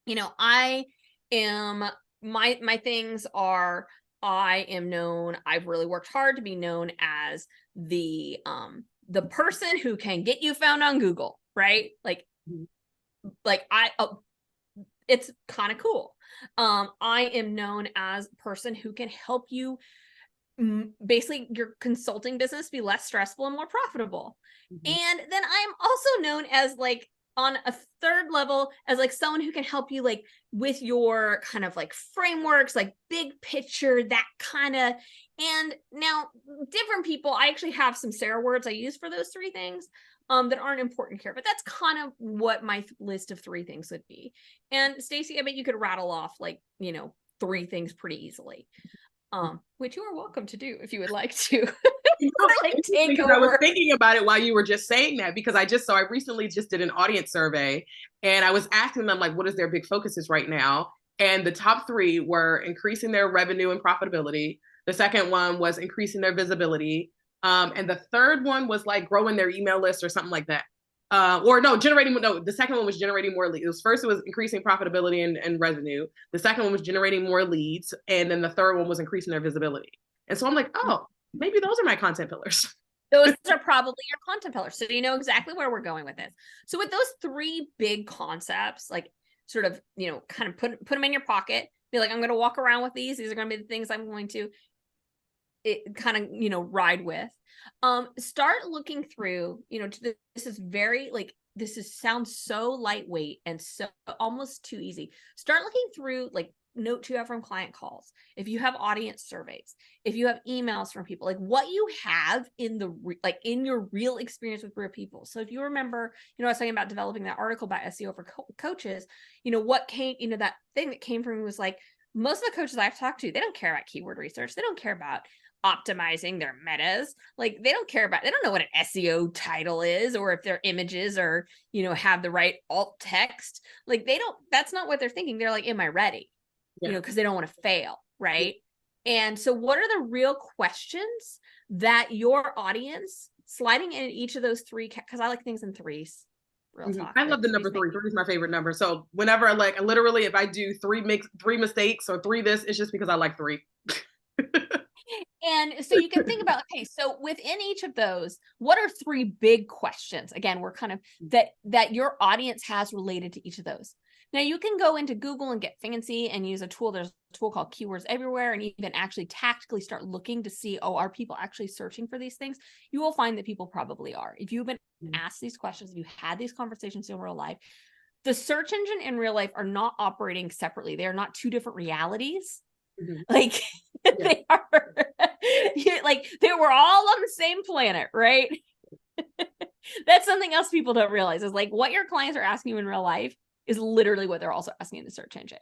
you know, I am, my things are, I am known, I've really worked hard to be known as the person who can get you found on Google, right? It's kind of cool. I am known as a person who can help you basically your consulting business be less stressful and more profitable. And then I'm also known as like on a 3rd level as like someone who can help you like with your kind of like frameworks, like big picture, that kind of. And now different people, I actually have some Sarah words I use for those 3 things that aren't important here, but that's kind of what my list of 3 things would be. And Stacey, I bet you could rattle off like, you know, 3 things pretty easily. which you are welcome to do if you would like to. Like take over. I was thinking about it while you were just saying that, because I recently just did an audience survey, and I was asking them like, what is their big focuses right now? And the top 3 were increasing their revenue and profitability. The second one was increasing their visibility. And the third one was like growing their email list or something like that. The second one was generating more leads. It was increasing profitability and revenue. The second one was generating more leads. And then the third one was increasing their visibility. And so I'm like, oh, maybe those are my content pillars. Those are probably your content pillars. So you know exactly where we're going with this. So with those 3 big concepts, like sort of, kind of put them in your pocket, be like, I'm going to walk around with these. These are going to be the things I'm going to kind of, ride with. Start looking through, this is very sounds so lightweight and so almost too easy. Start looking through like notes you have from client calls, if you have audience surveys, if you have emails from people, like what you have in in your real experience with real people. So if you remember, I was talking about developing that article about SEO for coaches, what came, that thing that came from me was like, most of the coaches I've talked to, they don't care about keyword research. They don't care about optimizing their metas. Like they don't know what an SEO title is, or if their images are, have the right alt text. Like that's not what they're thinking. They're like, am I ready? Because they don't want to fail, right? Yeah. And so what are the real questions that your audience, sliding in each of those 3, because I like things in 3s. Real talk. I love the number 3. 3 is my favorite number. So whenever literally if I do 3 mistakes or 3 this, it's just because I like 3. And so you can think about, okay, so within each of those, what are 3 big questions? Again, we're kind of that your audience has related to each of those. Now you can go into Google and get fancy and use a tool. There's a tool called Keywords Everywhere, and even actually tactically start looking to see, are people actually searching for these things? You will find that people probably are. If you've been asked these questions, if you had these conversations in real life, the search engine in real life are not operating separately. They are not 2 different realities. Like they are they were all on the same planet, right? That's something else people don't realize, is like what your clients are asking you in real life is literally what they're also asking in the search engine.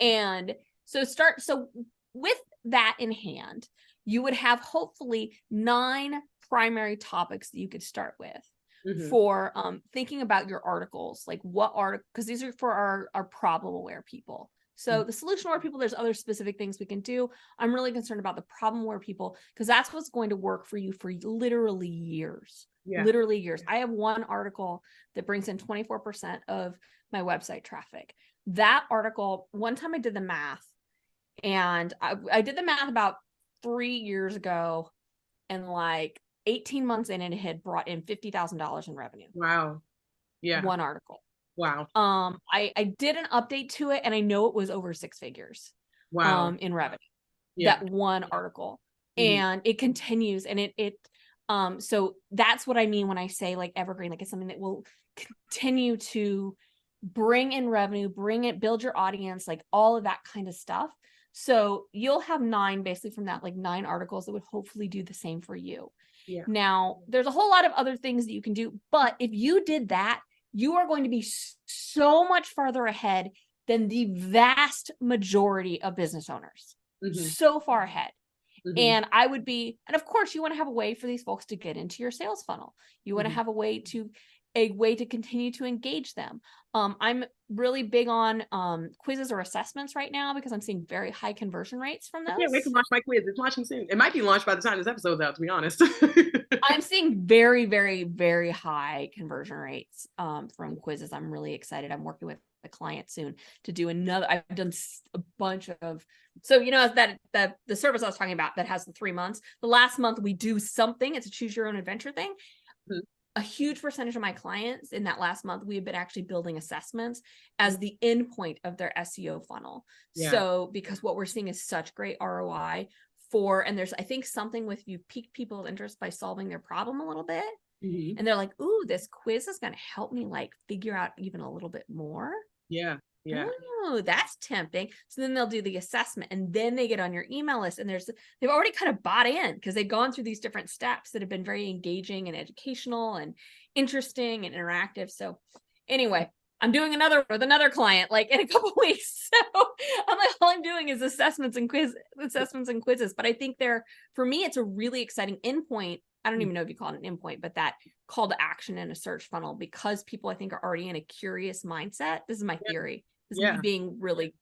And so with that in hand, you would have hopefully 9 primary topics that you could start with for thinking about your articles. Like what article, because these are for our problem aware people. So the solution aware people, there's other specific things we can do. I'm really concerned about the problem aware people, because that's what's going to work for you for literally years. Literally years. I have one article that brings in 24% of my website traffic. That article, one time I did the math, and I did the math about 3 years ago, and like 18 months in, and it had brought in $50,000 in revenue. Wow. Yeah. One article. Wow. I did an update to it, and I know it was over 6 figures. Wow. In revenue. Yeah. That one article. And it continues, and so that's what I mean when I say like evergreen, like it's something that will continue to bring in revenue, build your audience, like all of that kind of stuff. So you'll have 9 basically from that, like 9 articles that would hopefully do the same for you. Yeah. Now, there's a whole lot of other things that you can do, but if you did that, you are going to be so much farther ahead than the vast majority of business owners. So far ahead. And and of course you want to have a way for these folks to get into your sales funnel. You want to have a way to continue to engage them. I'm really big on quizzes or assessments right now, because I'm seeing very high conversion rates from those. I can't wait to launch my quiz. It's launching soon. It might be launched by the time this episode's out, to be honest. I'm seeing very, very, very high conversion rates from quizzes. I'm really excited. I'm working with a client soon to do another. I've done a bunch of, so that the service I was talking about that has the 3 months, the last month we do something. It's a choose your own adventure thing. A huge percentage of my clients in that last month, we have been actually building assessments as the end point of their SEO funnel. So because what we're seeing is such great ROI and there's, I think, something with you pique people's interest by solving their problem a little bit. And they're like, ooh, this quiz is going to help me like figure out even a little bit more. Yeah. Oh, that's tempting. So then they'll do the assessment, and then they get on your email list, and they've already kind of bought in because they've gone through these different steps that have been very engaging and educational and interesting and interactive. So anyway, I'm doing another with another client like in a couple weeks. So I'm like, all I'm doing is assessments and quizzes. But I think for me, it's a really exciting endpoint. I don't even know if you call it an endpoint, but that call to action in a search funnel, because people I think are already in a curious mindset. This is my theory. This is me being really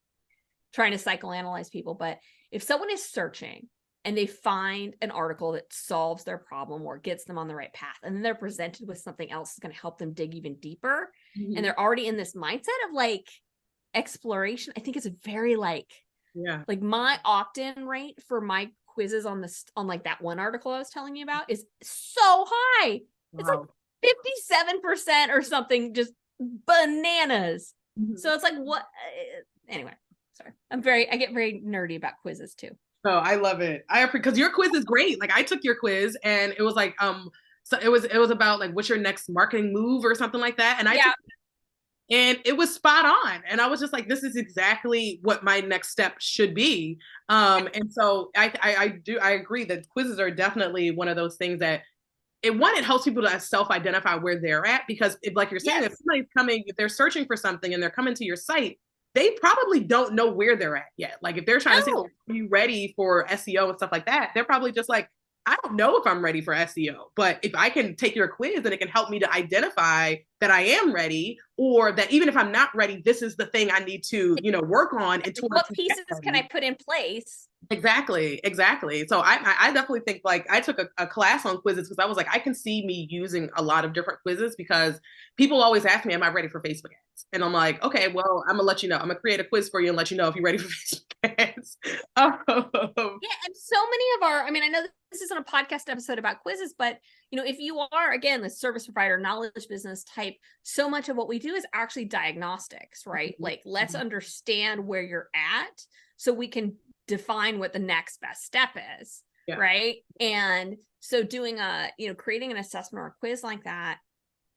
trying to psychoanalyze people. But if someone is searching and they find an article that solves their problem or gets them on the right path, and then they're presented with something else that's going to help them dig even deeper, and they're already in this mindset of like exploration, I think it's a very like my opt-in rate for my quizzes on like that one article I was telling you about is so high. Wow. It's like 57% or something, just bananas. So it's like, what? Anyway, sorry. I get very nerdy about quizzes too. Oh, I love it. Because your quiz is great. Like I took your quiz and it was like, so it was about like, what's your next marketing move or something like that. And and it was spot on. And I was just like, this is exactly what my next step should be. And so I agree that quizzes are definitely one of those things that it helps people to self-identify where they're at, because like you're saying, if somebody's coming, if they're searching for something and they're coming to your site, they probably don't know where they're at yet. Like if they're trying to say, are you ready for SEO and stuff like that? They're probably just like, I don't know if I'm ready for SEO, but if I can take your quiz and it can help me to identify that I am ready, or that even if I'm not ready, this is the thing I need to, work on. And what pieces can I put in place? Exactly. So I definitely think like I took a class on quizzes because I was like, I can see me using a lot of different quizzes, because people always ask me, am I ready for Facebook ads? And I'm like, okay, well, I'm gonna let you know. I'm gonna create a quiz for you and let you know if you're ready for Facebook ads. Yeah, and so many of I know this isn't a podcast episode about quizzes, but if you are, again, the service provider, knowledge business type, so much of what we do is actually diagnostics, right? Like, let's understand where you're at so we can define what the next best step is, right? And so doing creating an assessment or a quiz like that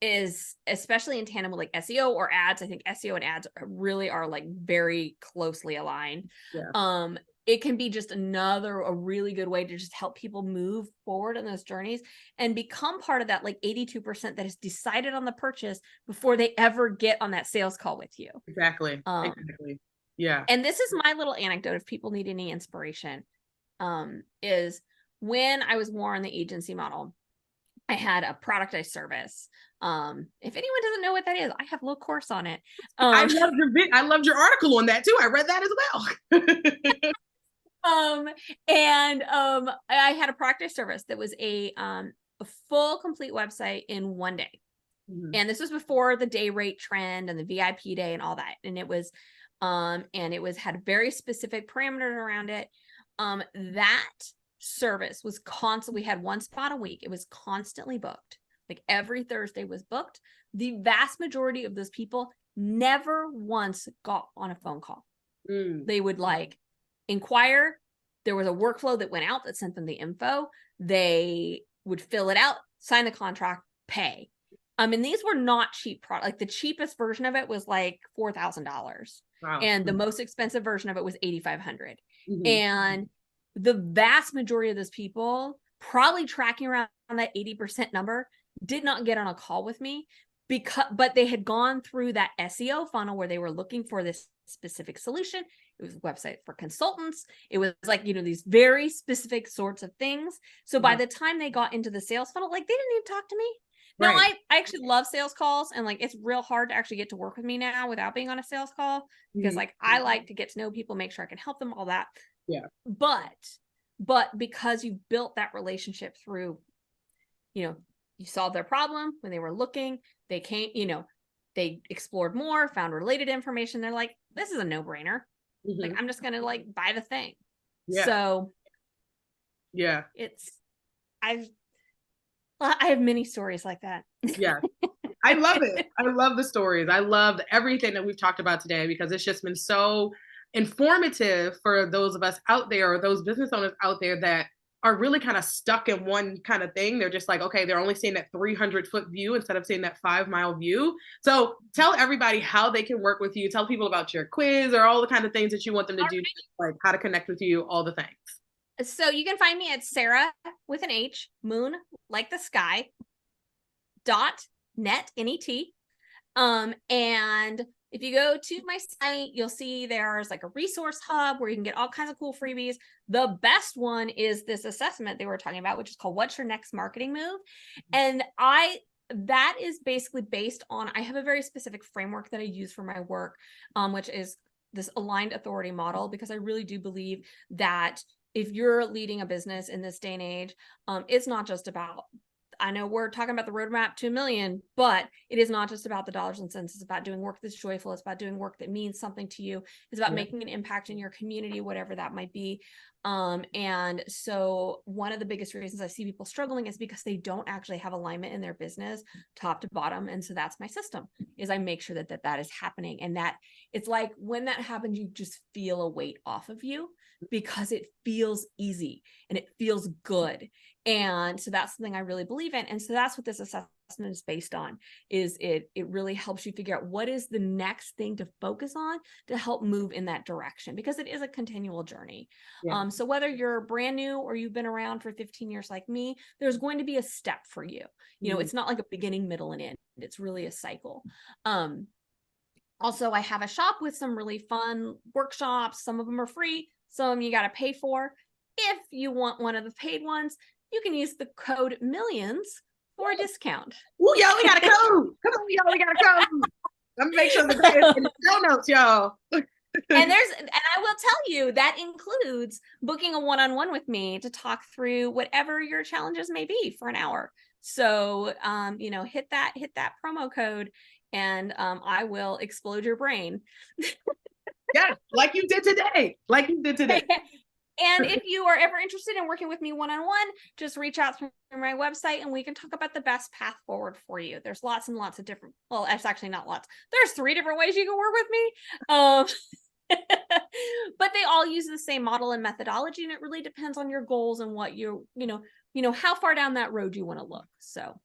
is, especially in tandem with like SEO or ads. I think SEO and ads really are like very closely aligned. It can be just a really good way to just help people move forward in those journeys and become part of that like 82% that has decided on the purchase before they ever get on that sales call with you. Exactly. Yeah. And this is my little anecdote if people need any inspiration, is when I was more on the agency model, I had a product I service. If anyone doesn't know what that is, I have a little course on it. I loved your article on that too. I read that as well. I had a product I service that was a full complete website in one day. And this was before the day rate trend and the VIP day and all that. And it was had very specific parameters around it. That service was constantly, we had one spot a week. It was constantly booked. Like every Thursday was booked. The vast majority of those people never once got on a phone call. They would like inquire. There was a workflow that went out that sent them the info. They would fill it out, sign the contract, pay. And these were not cheap products. Like the cheapest version of it was like $4,000. Wow. And the most expensive version of it was $8,500. And the vast majority of those people, probably tracking around that 80% number, did not get on a call with me but they had gone through that SEO funnel where they were looking for this specific solution. It was a website for consultants. It was like, these very specific sorts of things. So by the time they got into the sales funnel, like they didn't even talk to me. Now, I actually love sales calls, and like it's real hard to actually get to work with me now without being on a sales call, because like I like to get to know people, make sure I can help them, all that. Yeah. But because you built that relationship through, you solved their problem when they were looking, they came, they explored more, found related information. They're like, this is a no-brainer. Like, I'm just going to like buy the thing. Yeah. So yeah, I have many stories like that. Yeah. I love it. I love the stories. I love everything that we've talked about today, because it's just been so informative for those of us out there, or those business owners out there that are really kind of stuck in one kind of thing. They're just like, okay, they're only seeing that 300-foot view instead of seeing that 5-mile view. So tell everybody how they can work with you. Tell people about your quiz or all the kind of things that you want them to do, like how to connect with you, all the things. So you can find me at Sarah with an H, moon like the sky, .net, N-E-T. And if you go to my site, you'll see there's like a resource hub where you can get all kinds of cool freebies. The best one is this assessment they were talking about, which is called What's Your Next Marketing Move? And that is basically based on, I have a very specific framework that I use for my work, which is this aligned authority model, because I really do believe that if you're leading a business in this day and age, it's not just about, I know we're talking about the roadmap to a million, but it is not just about the dollars and cents. It's about doing work that's joyful. It's about doing work that means something to you. It's about making an impact in your community, whatever that might be. And so one of the biggest reasons I see people struggling is because they don't actually have alignment in their business top to bottom. And so that's my system, is I make sure that is happening. And that it's like when that happens, you just feel a weight off of you, because it feels easy and it feels good. And so that's something I really believe in. And so that's what this assessment is based on, is it really helps you figure out what is the next thing to focus on to help move in that direction, because it is a continual journey. So whether you're brand new or you've been around for 15 years like me, there's going to be a step for you. You know, it's not like a beginning, middle, and end. It's really a cycle. Also, I have a shop with some really fun workshops. Some of them are free. Some of them you got to pay for. If you want one of the paid ones, you can use the code millions for a discount. Ooh, y'all, we got a code. Come on, y'all, we got a code. Let me make sure that is in the show notes, y'all. And I will tell you that includes booking a one-on-one with me to talk through whatever your challenges may be for an hour. So, hit that promo code, and I will explode your brain. Yeah, like you did today. And if you are ever interested in working with me one-on-one, just reach out through my website and we can talk about the best path forward for you. There's lots and lots of different, well, it's actually not lots. There's 3 different ways you can work with me. But they all use the same model and methodology, and it really depends on your goals and what you how far down that road you want to look. So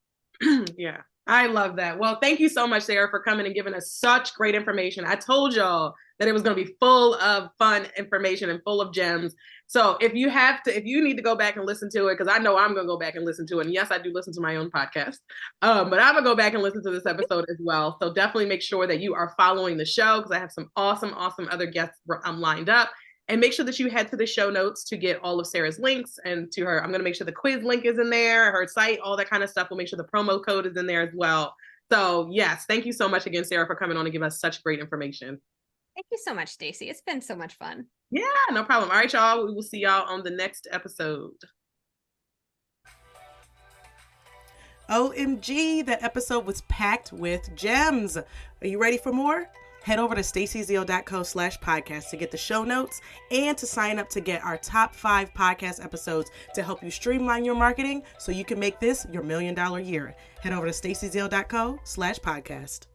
yeah, I love that. Well, thank you so much, Sarah, for coming and giving us such great information. I told y'all that it was going to be full of fun information and full of gems. So if you need to go back and listen to it, because I know I'm going to go back and listen to it. And yes, I do listen to my own podcast, but I'm going to go back and listen to this episode as well. So definitely make sure that you are following the show, because I have some awesome other guests lined up. And make sure that you head to the show notes to get all of Sarah's links, and to her. I'm going to make sure the quiz link is in there, her site, all that kind of stuff. We'll make sure the promo code is in there as well. So yes, thank you so much again, Sarah, for coming on and giving us such great information. Thank you so much, Stacey. It's been so much fun. Yeah, no problem. All right, y'all. We will see y'all on the next episode. OMG, that episode was packed with gems. Are you ready for more? Head over to staceyzeal.co/podcast to get the show notes and to sign up to get our top 5 podcast episodes to help you streamline your marketing so you can make this your $1 million year. Head over to staceyzeal.co/podcast.